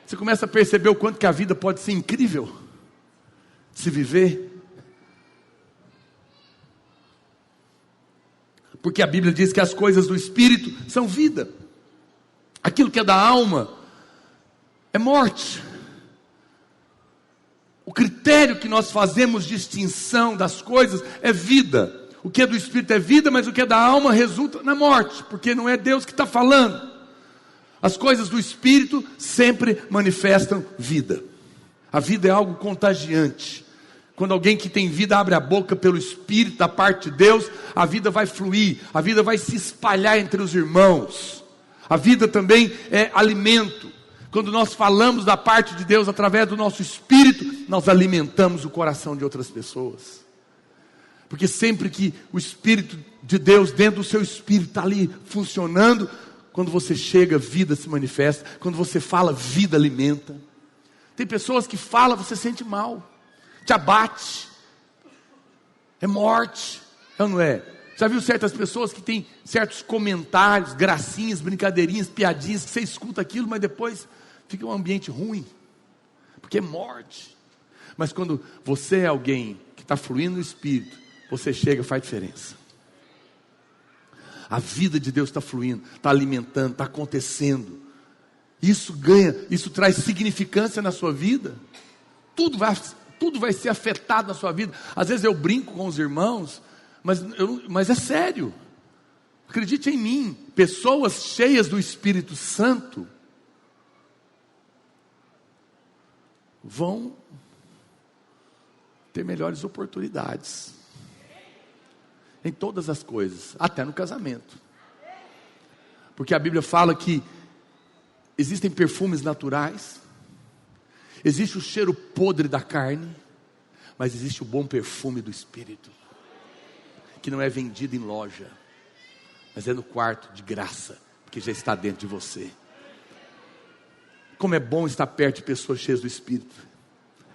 Você começa a perceber o quanto que a vida pode ser incrível de se viver. Porque a Bíblia diz que as coisas do Espírito são vida. Aquilo que é da alma é morte. O critério que nós fazemos de distinção das coisas é vida. O que é do Espírito é vida, mas o que é da alma resulta na morte. Porque não é Deus que está falando. As coisas do Espírito sempre manifestam vida. A vida é algo contagiante. Quando alguém que tem vida abre a boca pelo Espírito da parte de Deus, a vida vai fluir, a vida vai se espalhar entre os irmãos. A vida também é alimento. Quando nós falamos da parte de Deus através do nosso Espírito, nós alimentamos o coração de outras pessoas. Porque sempre que o Espírito de Deus dentro do seu Espírito está ali funcionando, quando você chega, vida se manifesta. Quando você fala, vida alimenta. Tem pessoas que falam, você sente mal, te abate, é morte, é ou não é? Já viu certas pessoas que têm certos comentários, gracinhas, brincadeirinhas, piadinhas, que você escuta aquilo, mas depois fica um ambiente ruim, porque é morte. Mas quando você é alguém que está fluindo no Espírito, você chega e faz diferença. A vida de Deus está fluindo, está alimentando, está acontecendo. Isso traz significância na sua vida. Tudo vai ser afetado na sua vida. Às vezes eu brinco com os irmãos, mas é sério. Acredite em mim, pessoas cheias do Espírito Santo vão ter melhores oportunidades em todas as coisas, até no casamento. Porque a Bíblia fala que existem perfumes naturais, existe o cheiro podre da carne, mas existe o bom perfume do Espírito, que não é vendido em loja, mas é no quarto de graça, que já está dentro de você. Como é bom estar perto de pessoas cheias do Espírito.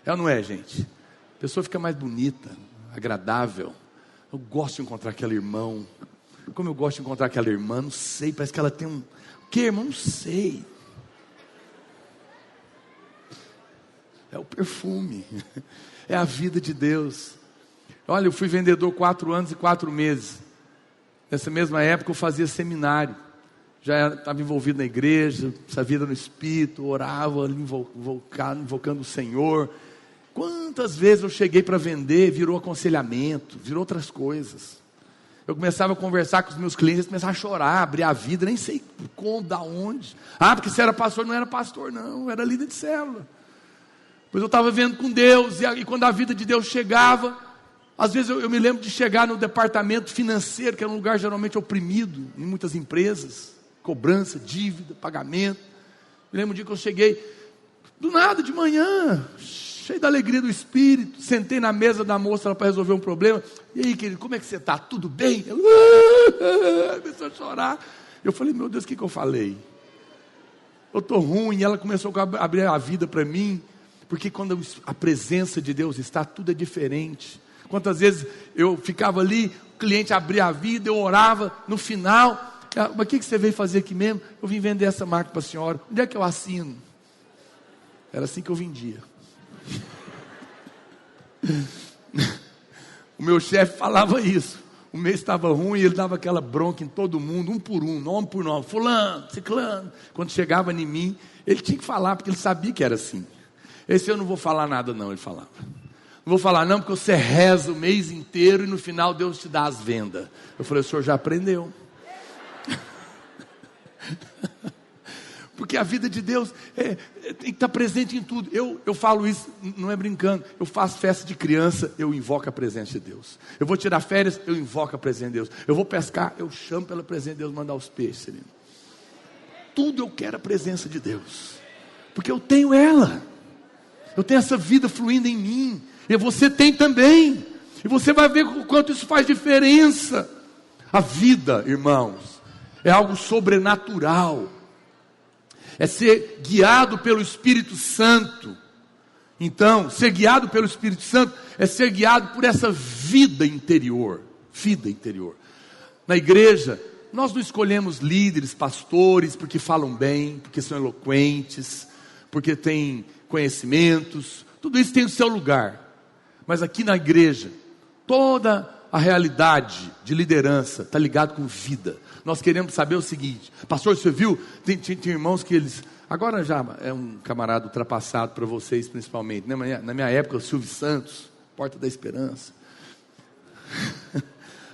É ou não é, gente? A pessoa fica mais bonita, agradável. Eu gosto de encontrar aquele irmão. Como eu gosto de encontrar aquela irmã, não sei, parece que ela tem um... O que, irmão? Não sei. É o perfume. É a vida de Deus. Olha, eu fui vendedor 4 anos e 4 meses. Nessa mesma época eu fazia seminário. já estava envolvido na igreja, essa vida no Espírito, orava, invocando o Senhor. Quantas vezes eu cheguei para vender, virou aconselhamento, virou outras coisas. Eu começava a conversar com os meus clientes, eles começavam a chorar, abrir a vida, nem sei como, da onde. Porque se era pastor, não era pastor não, era líder de célula. Pois eu estava vendo com Deus, e quando a vida de Deus chegava, às vezes eu me lembro de chegar no departamento financeiro, que era um lugar geralmente oprimido, em muitas empresas, cobrança, dívida, pagamento. Me lembro um dia que eu cheguei, do nada, de manhã, cheio da alegria do Espírito, sentei na mesa da moça para resolver um problema. E aí, querido, como é que você está? Tudo bem? Ela começou a chorar. Eu falei, meu Deus, o que eu falei? Eu estou ruim. E ela começou a abrir a vida para mim, porque quando a presença de Deus está, tudo é diferente. Quantas vezes eu ficava ali, o cliente abria a vida, eu orava, no final, mas o que você veio fazer aqui mesmo? Eu vim vender essa marca para a senhora. Onde é que eu assino? Era assim que eu vendia. O meu chefe falava isso. O mês estava ruim e ele dava aquela bronca em todo mundo, um por um, nome por nome, fulano, ciclano. Quando chegava em mim, ele tinha que falar, porque ele sabia que era assim. Esse eu não vou falar nada não, ele falava. Não vou falar não, porque você reza o mês inteiro e no final Deus te dá as vendas. Eu falei, o senhor já aprendeu. Porque a vida de Deus tem que estar presente em tudo. Eu falo isso, não é brincando. Eu faço festa de criança, eu invoco a presença de Deus. Eu vou tirar férias, eu invoco a presença de Deus. Eu vou pescar, eu chamo pela presença de Deus mandar os peixes. Querido. Tudo eu quero a presença de Deus. Porque eu tenho ela. Eu tenho essa vida fluindo em mim. E você tem também. E você vai ver o quanto isso faz diferença. A vida, irmãos, é algo sobrenatural. É ser guiado pelo Espírito Santo. Então, ser guiado pelo Espírito Santo é ser guiado por essa vida interior. Vida interior. Na igreja, nós não escolhemos líderes, pastores, porque falam bem, porque são eloquentes, porque têm conhecimentos. Tudo isso tem o seu lugar. Mas aqui na igreja, toda a realidade de liderança está ligado com vida. Nós queremos saber o seguinte, pastor, você viu? Tem irmãos que eles, agora já é um camarada ultrapassado para vocês principalmente, né? Na minha época, o Silvio Santos, Porta da Esperança,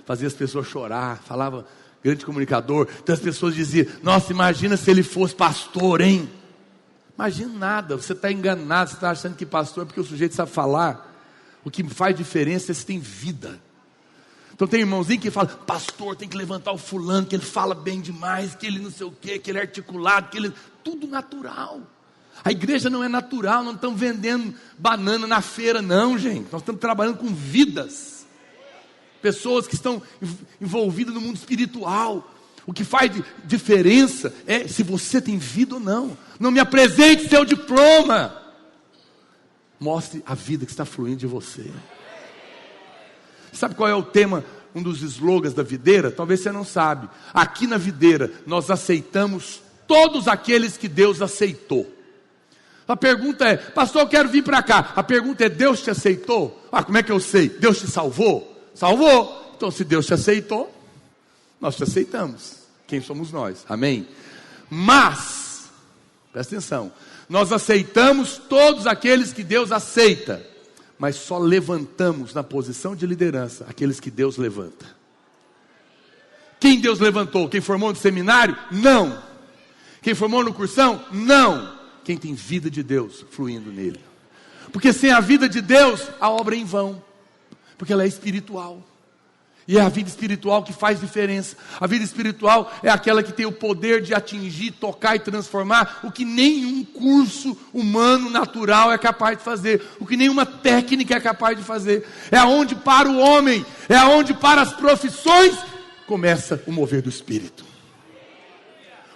fazia as pessoas chorar, falava, grande comunicador, então as pessoas diziam, nossa, imagina se ele fosse pastor, hein? Imagina nada, você está enganado, você está achando que pastor é porque o sujeito sabe falar. O que faz diferença é se tem vida. Então tem irmãozinho que fala, pastor, tem que levantar o fulano, que ele fala bem demais, que ele não sei o quê, que ele é articulado, que ele... Tudo natural. A igreja não é natural, não estamos vendendo banana na feira não, gente. Nós estamos trabalhando com vidas. Pessoas que estão envolvidas no mundo espiritual. O que faz diferença é se você tem vida ou não. Não me apresente seu diploma. Mostre a vida que está fluindo de você. Sabe qual é o tema, um dos slogans da videira? Talvez você não sabe. Aqui na videira, nós aceitamos todos aqueles que Deus aceitou. A pergunta é, pastor, eu quero vir para cá. A pergunta é, Deus te aceitou? Como é que eu sei? Deus te salvou? Salvou. Então, se Deus te aceitou, nós te aceitamos. Quem somos nós? Amém? Mas, presta atenção, nós aceitamos todos aqueles que Deus aceita. Mas só levantamos na posição de liderança aqueles que Deus levanta. Quem Deus levantou? Quem formou no seminário? Não. Quem formou no cursão? Não. Quem tem vida de Deus fluindo nele. Porque sem a vida de Deus, a obra é em vão. Porque ela é espiritual. E é a vida espiritual que faz diferença. A vida espiritual é aquela que tem o poder de atingir, tocar e transformar o que nenhum curso humano natural é capaz de fazer, o que nenhuma técnica é capaz de fazer. É aonde para o homem, é aonde para as profissões começa o mover do Espírito.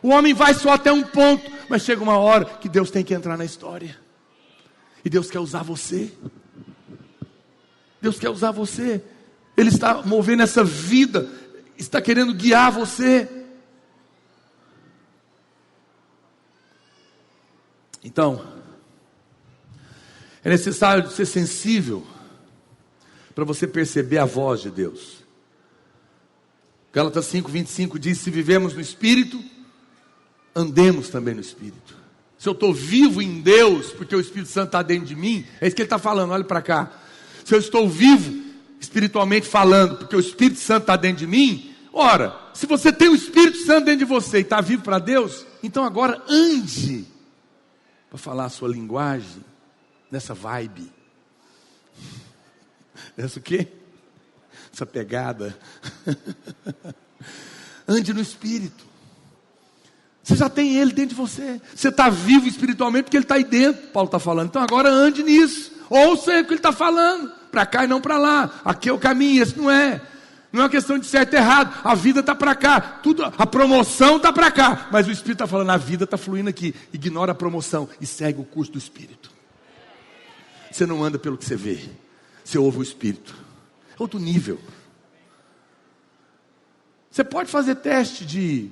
O homem vai só até um ponto, mas chega uma hora que Deus tem que entrar na história. E Deus quer usar você. Deus quer usar você. Ele está movendo essa vida, está querendo guiar você. Então, é necessário ser sensível para você perceber a voz de Deus. Gálatas 5:25 diz, se vivemos no Espírito, andemos também no Espírito. Se eu estou vivo em Deus, porque o Espírito Santo está dentro de mim, é isso que ele está falando, olha para cá. Se eu estou vivo, espiritualmente falando, porque o Espírito Santo está dentro de mim, ora, se você tem o Espírito Santo dentro de você e está vivo para Deus, então agora ande, para falar a sua linguagem, nessa vibe. Essa o quê? Essa pegada. Ande no Espírito. Você já tem Ele dentro de você. Você está vivo espiritualmente porque Ele está aí dentro. Paulo está falando. Então agora ande nisso. Ouça o que Ele está falando. Para cá e não para lá. Aqui é o caminho, esse não é. Não é uma questão de certo e errado. A vida está para cá. Tudo, a promoção está para cá. Mas o Espírito está falando, a vida está fluindo aqui. Ignora a promoção e segue o curso do Espírito. Você não anda pelo que você vê. Você ouve o Espírito. Outro nível. Você pode fazer teste de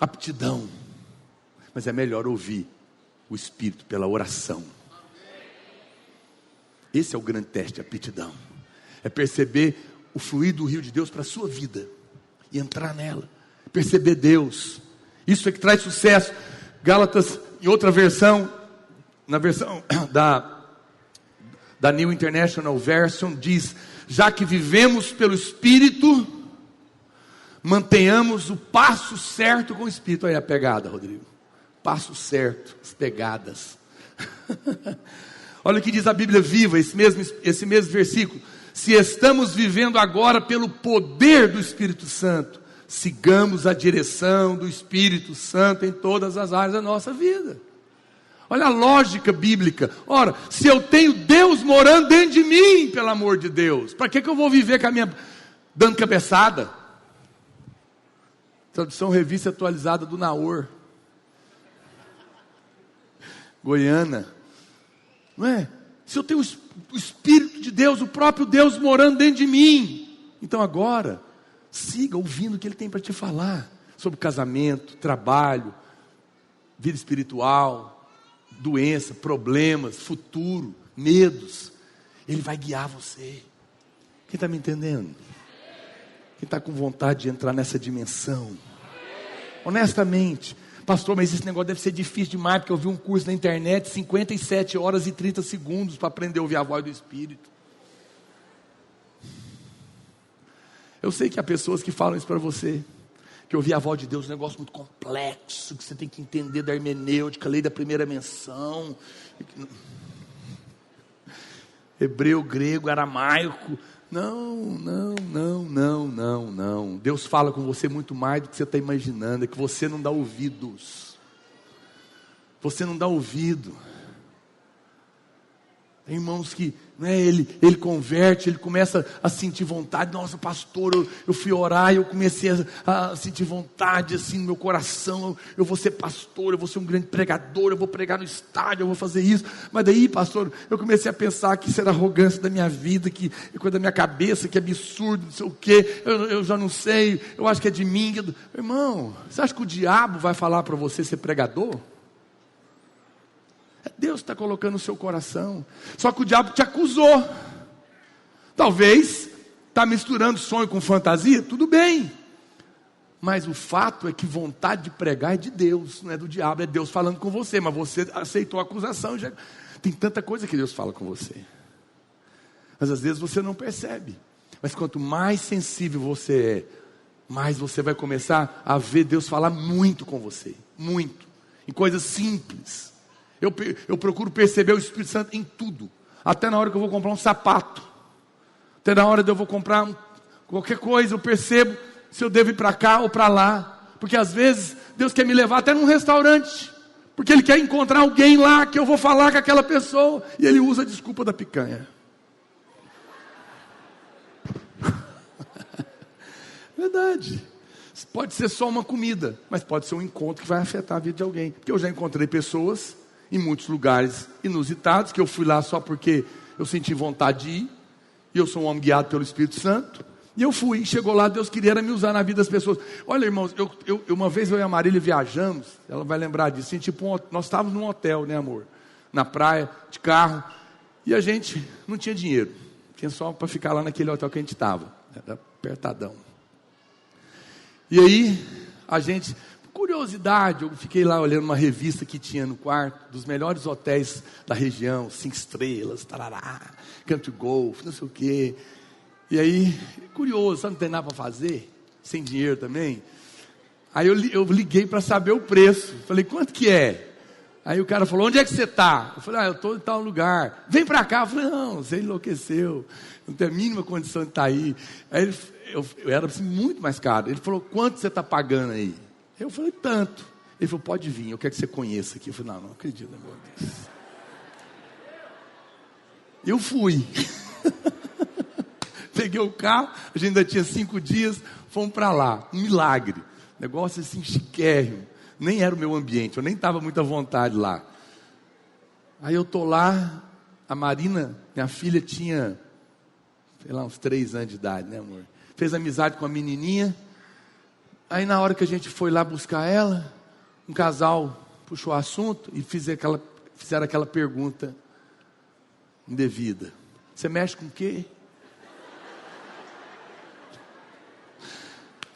aptidão, mas é melhor ouvir o Espírito pela oração. Esse é o grande teste de aptidão. É perceber o fluir do rio de Deus para a sua vida e entrar nela. Perceber Deus. Isso é que traz sucesso. Gálatas, em outra versão, na versão da New International Version, diz: já que vivemos pelo Espírito, mantenhamos o passo certo com o Espírito. Aí a pegada, Rodrigo. Passo certo, as pegadas. Olha o que diz a Bíblia Viva, esse mesmo versículo. Se estamos vivendo agora pelo poder do Espírito Santo, sigamos a direção do Espírito Santo em todas as áreas da nossa vida. Olha a lógica bíblica. Ora, se eu tenho Deus morando dentro de mim, pelo amor de Deus, para que eu vou viver com a minha dando cabeçada? Tradução Revista Atualizada do Naor, Goiânia. Não é? Se eu tenho o Espírito de Deus, o próprio Deus morando dentro de mim, então agora siga ouvindo o que Ele tem para te falar sobre casamento, trabalho, vida espiritual, doença, problemas, futuro, medos. Ele vai guiar você. Quem está me entendendo? Quem está com vontade de entrar nessa dimensão? Honestamente, pastor, mas esse negócio deve ser difícil demais, porque eu vi um curso na internet, 57 horas e 30 segundos para aprender a ouvir a voz do Espírito. Eu sei que há pessoas que falam isso para você, que ouvir a voz de Deus é um negócio muito complexo, que você tem que entender da hermenêutica, lei da primeira menção, hebreu, grego, aramaico. Não. Deus fala com você muito mais do que você está imaginando. É que você não dá ouvidos. Você não dá ouvido. Tem irmãos que, né, ele converte, ele começa a sentir vontade. Nossa, pastor, eu fui orar e eu comecei a sentir vontade assim no meu coração. Eu vou ser pastor, eu vou ser um grande pregador, eu vou pregar no estádio, eu vou fazer isso. Mas daí, pastor, eu comecei a pensar que isso era arrogância da minha vida, que é coisa da minha cabeça, que é absurdo, não sei o quê. Eu já não sei, eu acho que é de mim. Irmão, você acha que o diabo vai falar para você ser pregador? Deus está colocando no seu coração. Só que o diabo te acusou. Talvez está misturando sonho com fantasia. Tudo bem. Mas o fato é que vontade de pregar é de Deus, não é do diabo. É Deus falando com você. Mas você aceitou a acusação. Já... Tem tanta coisa que Deus fala com você. Mas às vezes você não percebe. Mas quanto mais sensível você é, mais você vai começar a ver Deus falar muito com você. Muito. Em coisas simples. Eu procuro perceber o Espírito Santo em tudo. Até na hora que eu vou comprar um sapato. Até na hora que eu vou comprar qualquer coisa, eu percebo se eu devo ir para cá ou para lá. Porque às vezes Deus quer me levar até num restaurante. Porque Ele quer encontrar alguém lá que eu vou falar com aquela pessoa. E Ele usa a desculpa da picanha. Verdade. Pode ser só uma comida, mas pode ser um encontro que vai afetar a vida de alguém. Porque eu já encontrei pessoas em muitos lugares inusitados, que eu fui lá só porque eu senti vontade de ir, e eu sou um homem guiado pelo Espírito Santo, e eu fui, chegou lá, Deus queria me usar na vida das pessoas. Olha, irmãos, uma vez eu e a Marília viajamos, ela vai lembrar disso, assim, tipo, nós estávamos num hotel, né, amor, na praia, de carro, e a gente não tinha dinheiro, tinha só para ficar lá naquele hotel que a gente estava, era apertadão. E aí, a gente curiosidade, eu fiquei lá olhando uma revista que tinha no quarto, dos melhores hotéis da região, 5 estrelas, tarará, Country Golf, não sei o quê. E aí, curioso, sabe, não tem nada para fazer, sem dinheiro também. Aí eu liguei para saber o preço, falei, quanto que é? Aí o cara falou, onde é que você está? Eu falei, eu estou em tal lugar. Vem para cá. Eu falei, não, você enlouqueceu, não tem a mínima condição de estar aí. Aí eu era assim, muito mais caro. Ele falou, quanto você está pagando aí? Eu falei, tanto. Ele falou, pode vir, eu quero que você conheça aqui. Eu falei, não acredito, meu Deus. Eu fui. Peguei o carro, a gente ainda tinha 5 dias, fomos para lá. Um milagre. Negócio assim, chiquérrimo. Nem era o meu ambiente, eu nem estava muito à vontade lá. Aí eu estou lá, a Marina, minha filha, tinha, sei lá, uns 3 anos de idade, né, amor? Fez amizade com a menininha. Aí na hora que a gente foi lá buscar ela, um casal puxou o assunto e fizeram aquela pergunta indevida. Você mexe com o quê?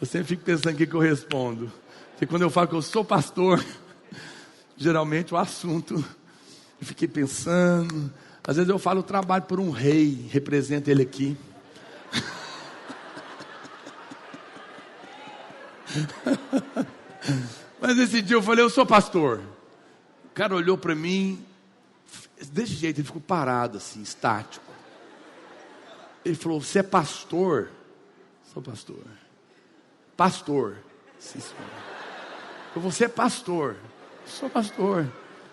Eu sempre fico pensando o que eu respondo. Porque quando eu falo que eu sou pastor, geralmente o assunto, eu fiquei pensando. Às vezes eu falo, eu trabalho por um rei, represento ele aqui. Mas esse dia eu falei, eu sou pastor. O cara olhou para mim, desse jeito, ele ficou parado assim, estático. Ele falou, você é pastor? Sou pastor. Pastor? Sim, senhor. Você é pastor? Sou pastor.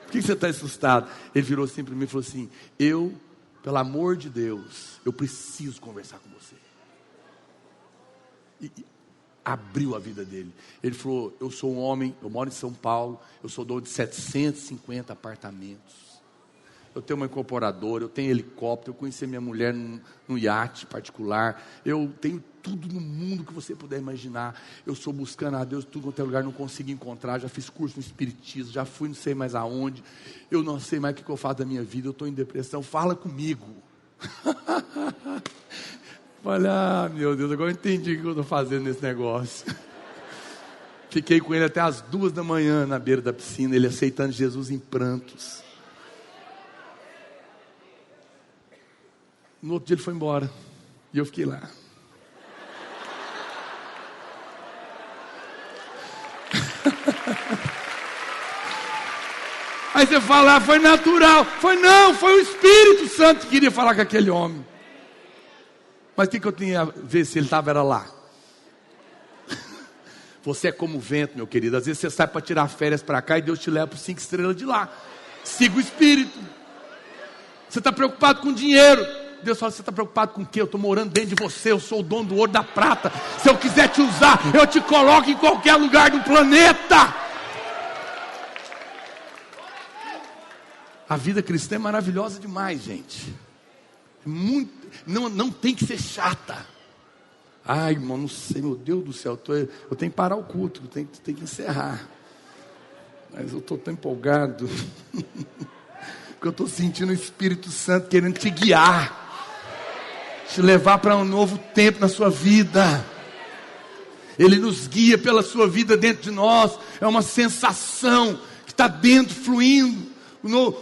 Por que você está assustado? Ele virou assim para mim e falou assim, pelo amor de Deus, eu preciso conversar com você. E abriu a vida dele. Ele falou, eu sou um homem, eu moro em São Paulo, eu sou dono de 750 apartamentos. Eu tenho uma incorporadora, eu tenho helicóptero, eu conheci minha mulher num iate particular, eu tenho tudo no mundo que você puder imaginar. Eu sou buscando a Deus, tudo quanto é lugar, não consigo encontrar, já fiz curso no espiritismo, já fui não sei mais aonde, eu não sei mais o que eu faço da minha vida, eu estou em depressão, fala comigo. Olha, meu Deus, agora eu entendi o que eu estou fazendo nesse negócio. Fiquei com ele até as 2 da manhã na beira da piscina, ele aceitando Jesus em prantos. No outro dia ele foi embora. E eu fiquei lá. Aí você fala, foi natural. Foi o Espírito Santo que queria falar com aquele homem. Mas o que eu tinha a ver se ele estava lá? Você é como o vento, meu querido. Às vezes você sai para tirar férias para cá e Deus te leva para 5 estrelas de lá. Siga o Espírito. Você está preocupado com dinheiro. Deus fala, você está preocupado com o quê? Eu estou morando dentro de você, eu sou o dono do ouro da prata. Se eu quiser te usar, eu te coloco em qualquer lugar do planeta. A vida cristã é maravilhosa demais, gente. Não tem que ser chata. Ai, irmão, não sei, meu Deus do céu, eu tenho que parar o culto, eu tenho que encerrar. Mas eu estou tão empolgado. Porque eu estou sentindo o Espírito Santo querendo te guiar. Te levar para um novo tempo na sua vida. Ele nos guia pela sua vida dentro de nós. É uma sensação que está dentro, fluindo.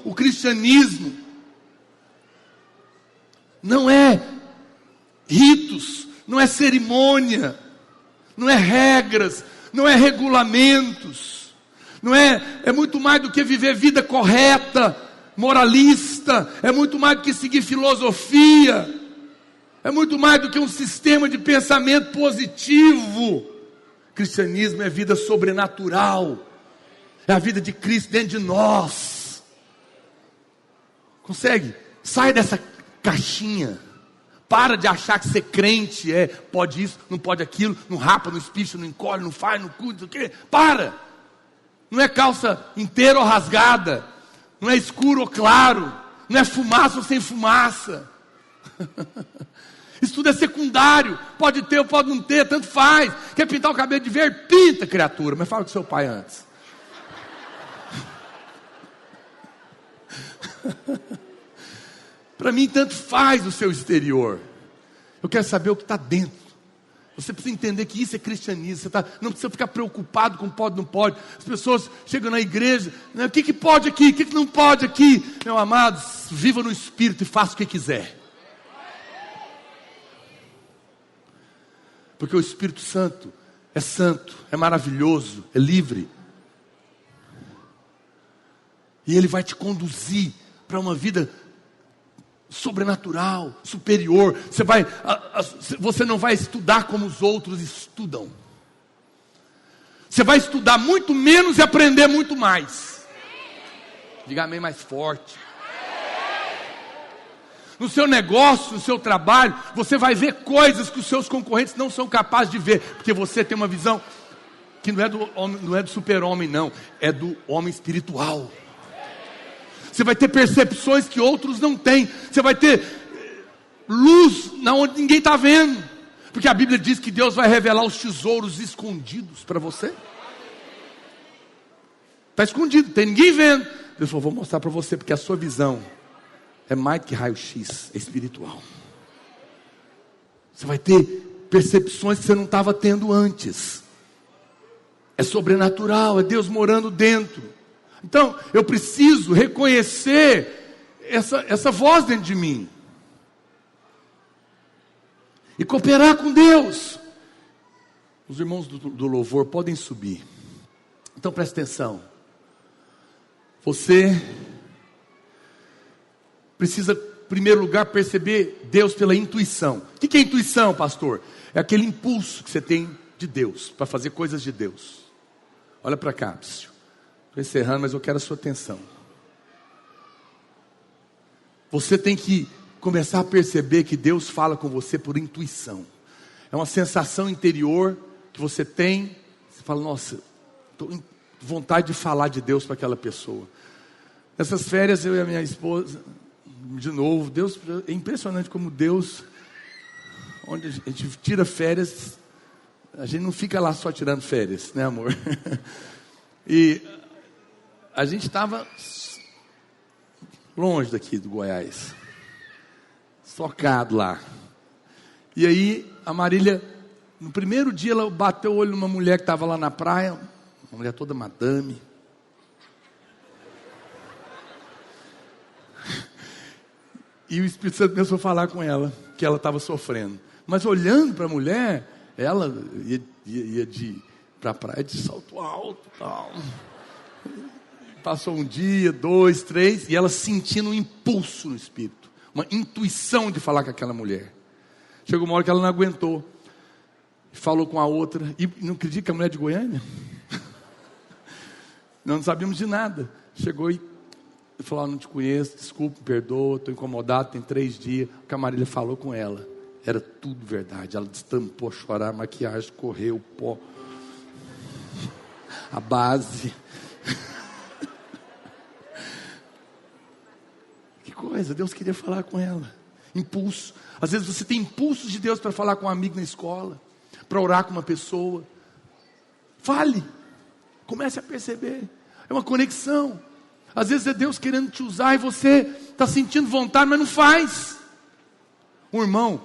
O cristianismo não é ritos, não é cerimônia, não é regras, não é regulamentos, não é muito mais do que viver vida correta, moralista, é muito mais do que seguir filosofia, é muito mais do que um sistema de pensamento positivo. Cristianismo é vida sobrenatural, é a vida de Cristo dentro de nós. Consegue? Sai dessa caixinha. Para de achar que ser crente pode isso, não pode aquilo, não rapa, não espicha, não encolhe, não faz, não cuida, o quê? Para! Não é calça inteira ou rasgada, não é escuro ou claro, não é fumaça ou sem fumaça. Isso tudo é secundário, pode ter ou pode não ter, tanto faz. Quer pintar o cabelo de verde? Pinta, criatura, mas fala com seu pai antes. Para mim tanto faz o seu exterior. Eu quero saber o que está dentro. Você precisa entender que isso é cristianismo. Você não precisa ficar preocupado com pode, não pode. As pessoas chegam na igreja, né? O que pode aqui? O que não pode aqui? Meu amado, viva no Espírito e faça o que quiser. Porque o Espírito Santo, é maravilhoso, é livre. E ele vai te conduzir para uma vida sobrenatural, superior. Você não vai estudar como os outros estudam. Você vai estudar muito menos e aprender muito mais. Diga amém mais forte. No seu negócio, no seu trabalho, você vai ver coisas que os seus concorrentes não são capazes de ver, porque você tem uma visão que não é do super-homem, não, é do homem espiritual. Você vai ter percepções que outros não têm. Você vai ter luz na onde ninguém está vendo. Porque a Bíblia diz que Deus vai revelar os tesouros escondidos para você. Está escondido, tem ninguém vendo. Deus falou, vou mostrar para você, porque a sua visão é mais que raio-x, é espiritual. Você vai ter percepções que você não estava tendo antes. É sobrenatural, é Deus morando dentro. Então, eu preciso reconhecer essa voz dentro de mim. E cooperar com Deus. Os irmãos do louvor podem subir. Então, presta atenção. Você precisa, em primeiro lugar, perceber Deus pela intuição. O que é intuição, pastor? É aquele impulso que você tem de Deus, para fazer coisas de Deus. Olha para cá, Psiu. Estou encerrando, mas eu quero a sua atenção. Você tem que começar a perceber que Deus fala com você por intuição. É uma sensação interior que você tem. Você fala, nossa, estou com vontade de falar de Deus para aquela pessoa. Nessas férias, eu e a minha esposa, de novo, Deus, é impressionante como Deus, onde a gente tira férias, a gente não fica lá só tirando férias, né, amor? E a gente estava longe daqui do Goiás, socado lá. E aí a Marília, no primeiro dia, ela bateu o olho numa mulher que estava lá na praia, uma mulher toda madame. E o Espírito Santo começou a falar com ela, que ela estava sofrendo. Mas olhando para a mulher, ela ia para a praia de salto alto e tal. Passou um dia, 2, 3, e ela sentindo um impulso no espírito, uma intuição de falar com aquela mulher. Chegou uma hora que ela não aguentou, falou com a outra, e não acredita que a mulher é de Goiânia? Nós não sabíamos de nada. Chegou e falou, não te conheço, desculpa, me perdoa, estou incomodado, tem 3 dias. O que a Marília falou com ela, era tudo verdade. Ela destampou a chorar, a maquiagem correu, o pó, a base. Coisa, Deus queria falar com ela. Impulso. Às vezes você tem impulsos de Deus para falar com um amigo na escola, para orar com uma pessoa. Fale. Comece a perceber. É uma conexão. Às vezes é Deus querendo te usar e você está sentindo vontade, mas não faz. Um irmão,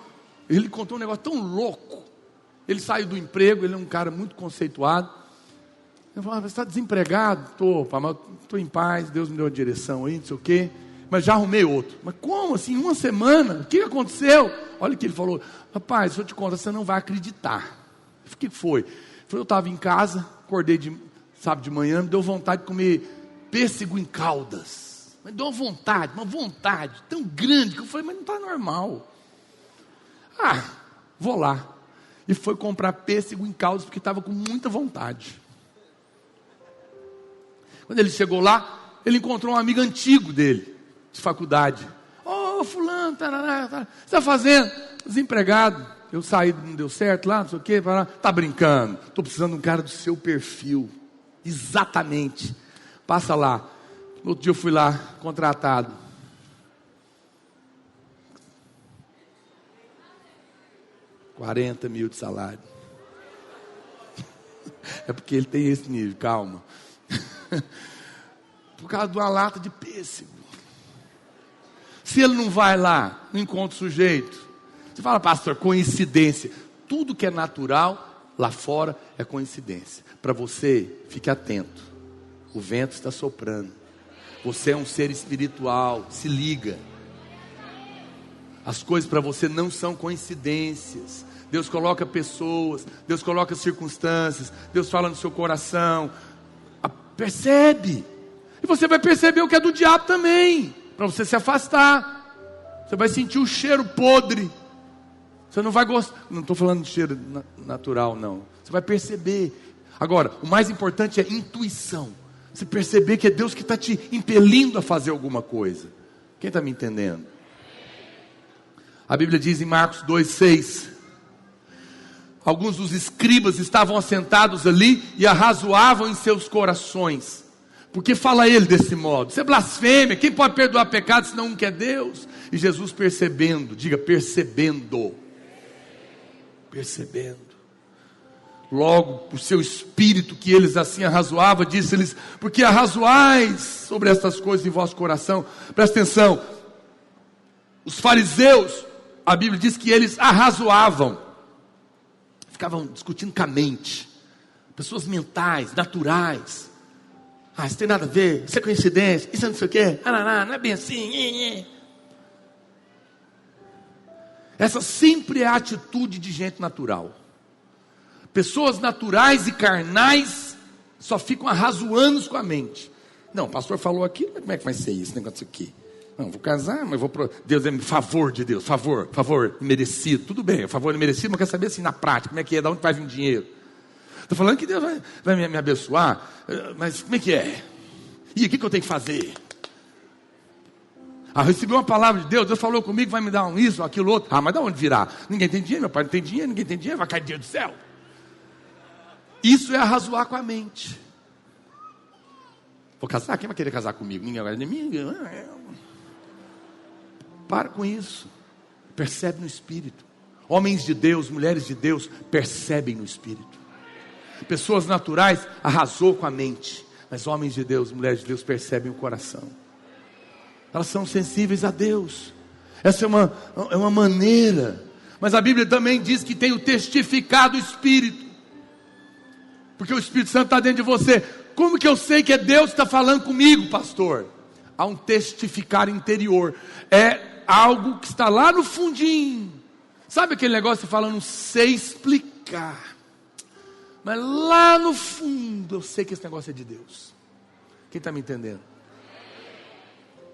ele contou um negócio tão louco. Ele saiu do emprego, ele é um cara muito conceituado. Ele falou, você está desempregado? Estou em paz, Deus me deu a direção aí, não sei o quê. Mas já arrumei outro. Mas como assim? 1 semana? O que aconteceu? Olha o que ele falou. Rapaz, se eu te contar, você não vai acreditar. O que foi? Eu estava em casa, acordei de manhã, me deu vontade de comer pêssego em caldas. Mas deu uma vontade tão grande, que eu falei, mas não está normal. Vou lá. E foi comprar pêssego em caldas, porque estava com muita vontade. Quando ele chegou lá, ele encontrou um amigo antigo dele, de faculdade. Fulano, você está fazendo? Desempregado. Eu saí, não deu certo lá, não sei o quê. Está brincando. Estou precisando de um cara do seu perfil. Exatamente. Passa lá. No outro dia eu fui lá, contratado. $40 mil de salário. É porque ele tem esse nível, calma. Por causa de uma lata de pêssego. Se ele não vai lá, não encontra o sujeito. Você fala, pastor, coincidência. tudo que é natural lá fora é coincidência. Para você, fique atento. O vento está soprando. Você é um ser espiritual, se liga. As coisas para você não são coincidências. Deus coloca pessoas, Deus coloca circunstâncias, Deus fala no seu coração. Percebe. E você vai perceber o que é do diabo também, para você se afastar. Você vai sentir o cheiro podre. Você não vai gostar. Não estou falando de cheiro natural, não. Você vai perceber. Agora, o mais importante é intuição. Você perceber que é Deus que está te impelindo a fazer alguma coisa. Quem está me entendendo? A Bíblia diz em Marcos 2,6: alguns dos escribas estavam assentados ali e arrazoavam em seus corações. Por que fala ele desse modo? Isso é blasfêmia. Quem pode perdoar pecados senão um que é Deus? E Jesus percebendo, diga percebendo. Logo, por seu espírito que eles assim arrazoavam, disse-lhes: porque arrazoais sobre estas coisas em vosso coração? Presta atenção. Os fariseus, a Bíblia diz que eles arrazoavam. Ficavam discutindo com a mente. Pessoas mentais, naturais. Isso tem nada a ver, isso é coincidência, isso é não sei o quê. Não é bem assim. Essa sempre é a atitude de gente natural. Pessoas naturais e carnais só ficam arrazoando com a mente. Não, o pastor falou aqui, mas como é que vai ser isso, negócio aqui? Não, vou casar, mas vou Deus é favor de Deus, favor merecido. Tudo bem, favor merecido, mas eu quero saber assim na prática, como é que é, de onde vai vir o dinheiro? Estou falando que Deus vai me abençoar, mas como é que é? E o que eu tenho que fazer? Recebi uma palavra de Deus, Deus falou comigo, vai me dar isso, aquilo, outro. Mas de onde virá? Ninguém tem dinheiro, meu pai não tem dinheiro, ninguém tem dinheiro, vai cair dinheiro do céu. Isso é arrazoar com a mente. Vou casar? Quem vai querer casar comigo? Ninguém vai ninguém. Para com isso. Percebe no Espírito. Homens de Deus, mulheres de Deus, percebem no Espírito. Pessoas naturais arrasou com a mente, mas homens de Deus, mulheres de Deus percebem o coração. Elas são sensíveis a Deus. Essa é uma maneira. Mas a Bíblia também diz que tem o testificar do Espírito. Porque o Espírito Santo está dentro de você. Como que eu sei que é Deus que está falando comigo, pastor? Há um testificar interior. É algo que está lá no fundinho. Sabe aquele negócio que você fala, não sei explicar. Mas lá no fundo eu sei que esse negócio é de Deus. Quem está me entendendo?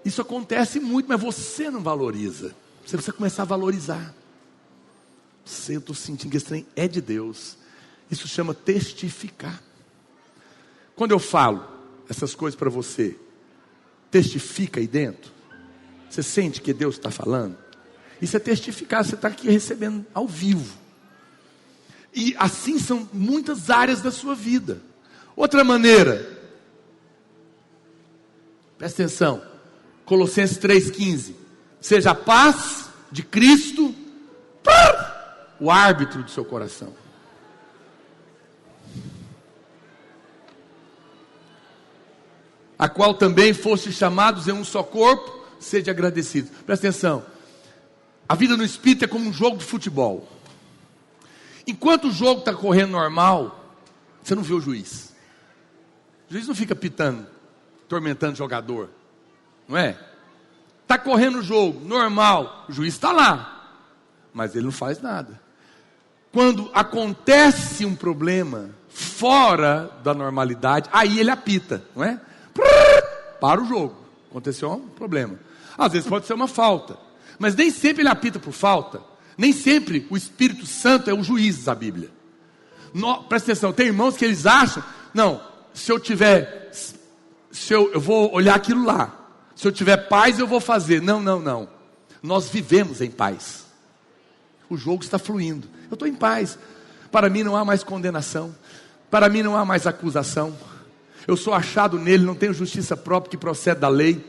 Isso acontece muito, mas você não valoriza. Você precisa começar a valorizar. Eu estou sentindo que esse trem é de Deus. Isso chama testificar. Quando eu falo essas coisas para você, testifica aí dentro. Você sente que Deus está falando? Isso é testificar, você está aqui recebendo ao vivo. E assim são muitas áreas da sua vida. Outra maneira, presta atenção, Colossenses 3,15. Seja a paz de Cristo o árbitro do seu coração. A qual também foste chamados em um só corpo, sede agradecidos. Presta atenção. A vida no Espírito é como um jogo de futebol. Enquanto o jogo está correndo normal, você não vê o juiz. O juiz não fica pitando, tormentando o jogador. Não é? Está correndo o jogo, normal. O juiz está lá, mas ele não faz nada. Quando acontece um problema fora da normalidade, aí ele apita, não é? Para o jogo. Aconteceu um problema. Às vezes pode ser uma falta, mas nem sempre ele apita por falta. Nem sempre o Espírito Santo é o juiz da Bíblia. Presta atenção, tem irmãos que eles acham, não, eu vou olhar aquilo lá. Se eu tiver paz, eu vou fazer. Não. Nós vivemos em paz. O jogo está fluindo. Eu estou em paz. Para mim não há mais condenação. Para mim não há mais acusação. Eu sou achado nele, não tenho justiça própria que procede da lei,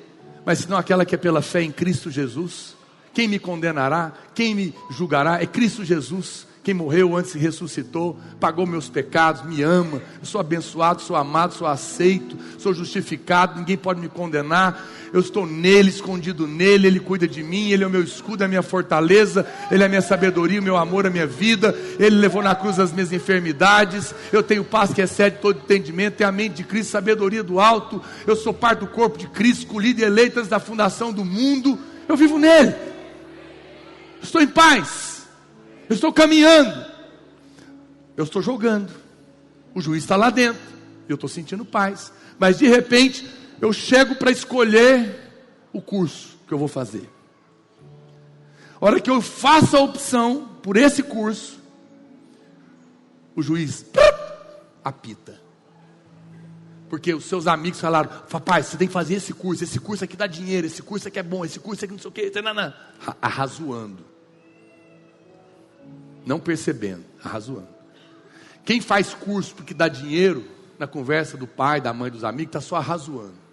mas senão aquela que é pela fé em Cristo Jesus. Quem me condenará? Quem me julgará? É Cristo Jesus quem morreu antes e ressuscitou, pagou meus pecados, me ama, eu sou abençoado, sou amado, sou aceito, sou justificado, ninguém pode me condenar, eu estou nele, escondido nele, ele cuida de mim, ele é o meu escudo, é a minha fortaleza, ele é a minha sabedoria, o meu amor, a minha vida, ele levou na cruz as minhas enfermidades, eu tenho paz que excede todo entendimento, tenho a mente de Cristo, sabedoria do alto, eu sou parte do corpo de Cristo, escolhido e eleito antes da fundação do mundo, eu vivo nele, estou em paz, eu estou caminhando, eu estou jogando, o juiz está lá dentro, eu estou sentindo paz, mas de repente eu chego para escolher o curso que eu vou fazer. A hora que eu faço a opção por esse curso, o juiz apita, porque os seus amigos falaram: rapaz, você tem que fazer esse curso aqui dá dinheiro, esse curso aqui é bom, esse curso aqui não sei o que, arrazoando, não percebendo, arrazoando. Quem faz curso porque dá dinheiro, na conversa do pai, da mãe, dos amigos, está só arrazoando.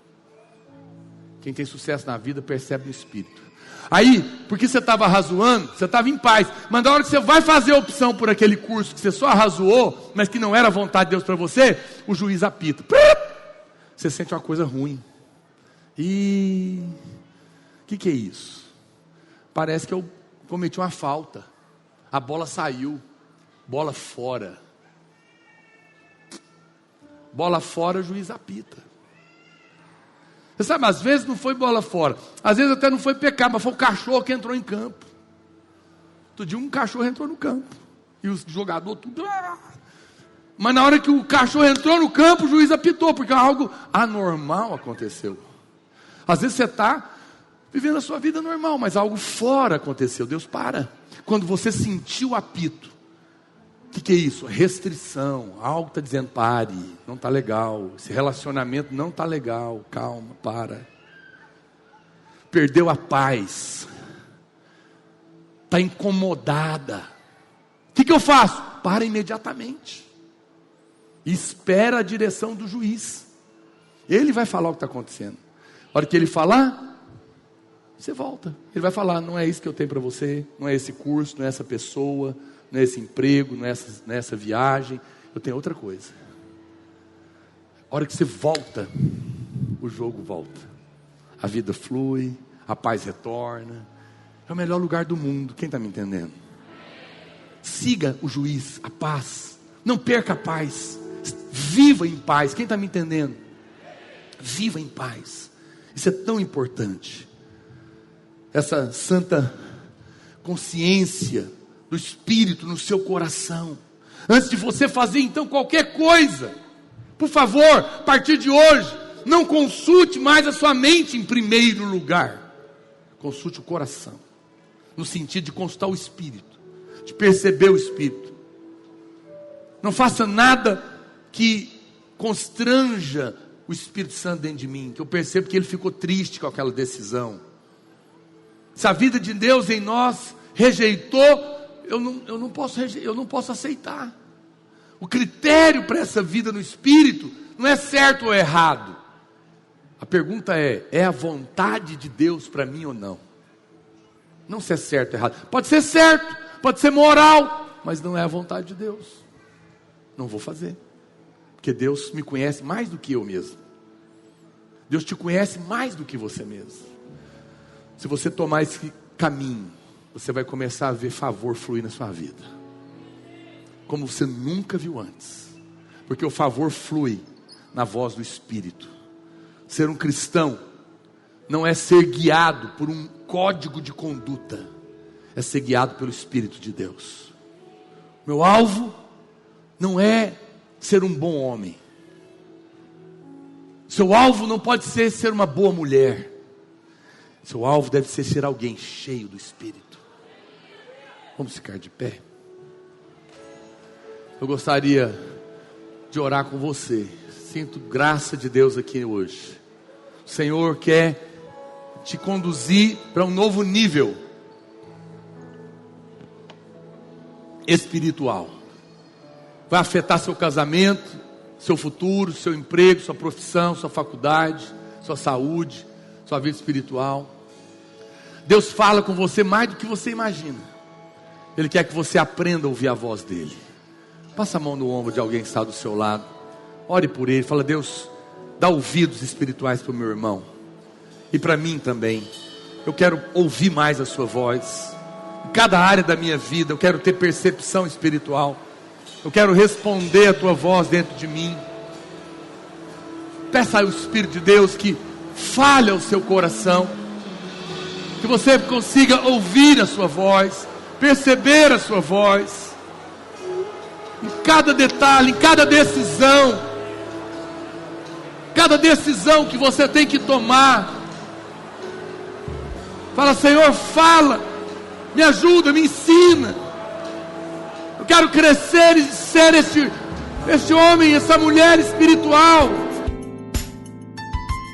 Quem tem sucesso na vida percebe no espírito. Aí, porque você estava arrazoando, você estava em paz, mas na hora que você vai fazer a opção por aquele curso que você só arrazoou, mas que não era a vontade de Deus para você, o juiz apita. Você sente uma coisa ruim. E o que é isso? Parece que eu cometi uma falta. A bola saiu, bola fora. Bola fora, o juiz apita. Você sabe, às vezes não foi bola fora, às vezes até não foi pecado, mas foi o cachorro que entrou em campo. Outro dia um cachorro entrou no campo, e o jogador tudo... Mas na hora que o cachorro entrou no campo, o juiz apitou, porque algo anormal aconteceu. Às vezes você está vivendo a sua vida normal, mas algo fora aconteceu, Deus para. Quando você sentiu o apito, o que é isso? Restrição, algo está dizendo: pare, não está legal, esse relacionamento não está legal, calma, para. Perdeu a paz, está incomodada. O que eu faço? Para imediatamente, espera a direção do juiz, ele vai falar o que está acontecendo. A hora que ele falar, você volta, ele vai falar: não é isso que eu tenho para você, não é esse curso, não é essa pessoa, não é esse emprego, não é essa viagem, eu tenho outra coisa. A hora que você volta, o jogo volta, a vida flui, a paz retorna, é o melhor lugar do mundo. Quem está me entendendo? Siga o juiz, a paz, não perca a paz, viva em paz. Quem está me entendendo? Viva em paz, isso é tão importante, essa santa consciência do Espírito no seu coração. Antes de você fazer então qualquer coisa, por favor, a partir de hoje, não consulte mais a sua mente em primeiro lugar, consulte o coração, no sentido de consultar o Espírito, de perceber o Espírito. Não faça nada que constranja o Espírito Santo dentro de mim, que eu percebo que ele ficou triste com aquela decisão. Se a vida de Deus em nós rejeitou, eu não posso aceitar. O critério para essa vida no Espírito não é certo ou errado. A pergunta é a vontade de Deus para mim ou não? Não se é certo ou errado. Pode ser certo, pode ser moral, mas não é a vontade de Deus. Não vou fazer, porque Deus me conhece mais do que eu mesmo. Deus te conhece mais do que você mesmo. Se você tomar esse caminho, você vai começar a ver favor fluir na sua vida, como você nunca viu antes, porque o favor flui na voz do Espírito. Ser um cristão não é ser guiado por um código de conduta, é ser guiado pelo Espírito de Deus. Meu alvo não é ser um bom homem, seu alvo não pode ser uma boa mulher, seu alvo deve ser alguém cheio do Espírito. Vamos ficar de pé. Eu gostaria de orar com você. Sinto graça de Deus aqui hoje. O Senhor quer te conduzir para um novo nível espiritual. Vai afetar seu casamento, seu futuro, seu emprego, sua profissão, sua faculdade, sua saúde, sua vida espiritual. Deus fala com você mais do que você imagina. Ele quer que você aprenda a ouvir a voz dele. Passa a mão no ombro de alguém que está do seu lado. Ore por ele. Fala: Deus, dá ouvidos espirituais para o meu irmão. E para mim também. Eu quero ouvir mais a sua voz. Em cada área da minha vida eu quero ter percepção espiritual. Eu quero responder a tua voz dentro de mim. Peça ao Espírito de Deus que fale ao seu coração. Que você consiga ouvir a sua voz, perceber a sua voz. Em cada detalhe, em cada decisão que você tem que tomar. Fala: Senhor, fala, me ajuda, me ensina. Eu quero crescer e ser esse homem, essa mulher espiritual.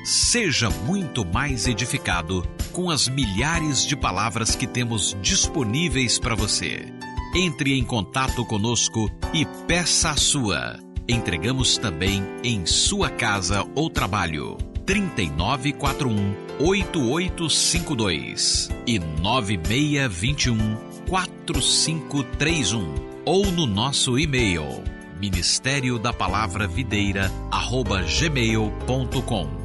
Seja muito mais edificado com as milhares de palavras que temos disponíveis para você. Entre em contato conosco e peça a sua. Entregamos também em sua casa ou trabalho. 3941-8852 e 9621-4531 ou no nosso e-mail ministériodapalavravideira@gmail.com.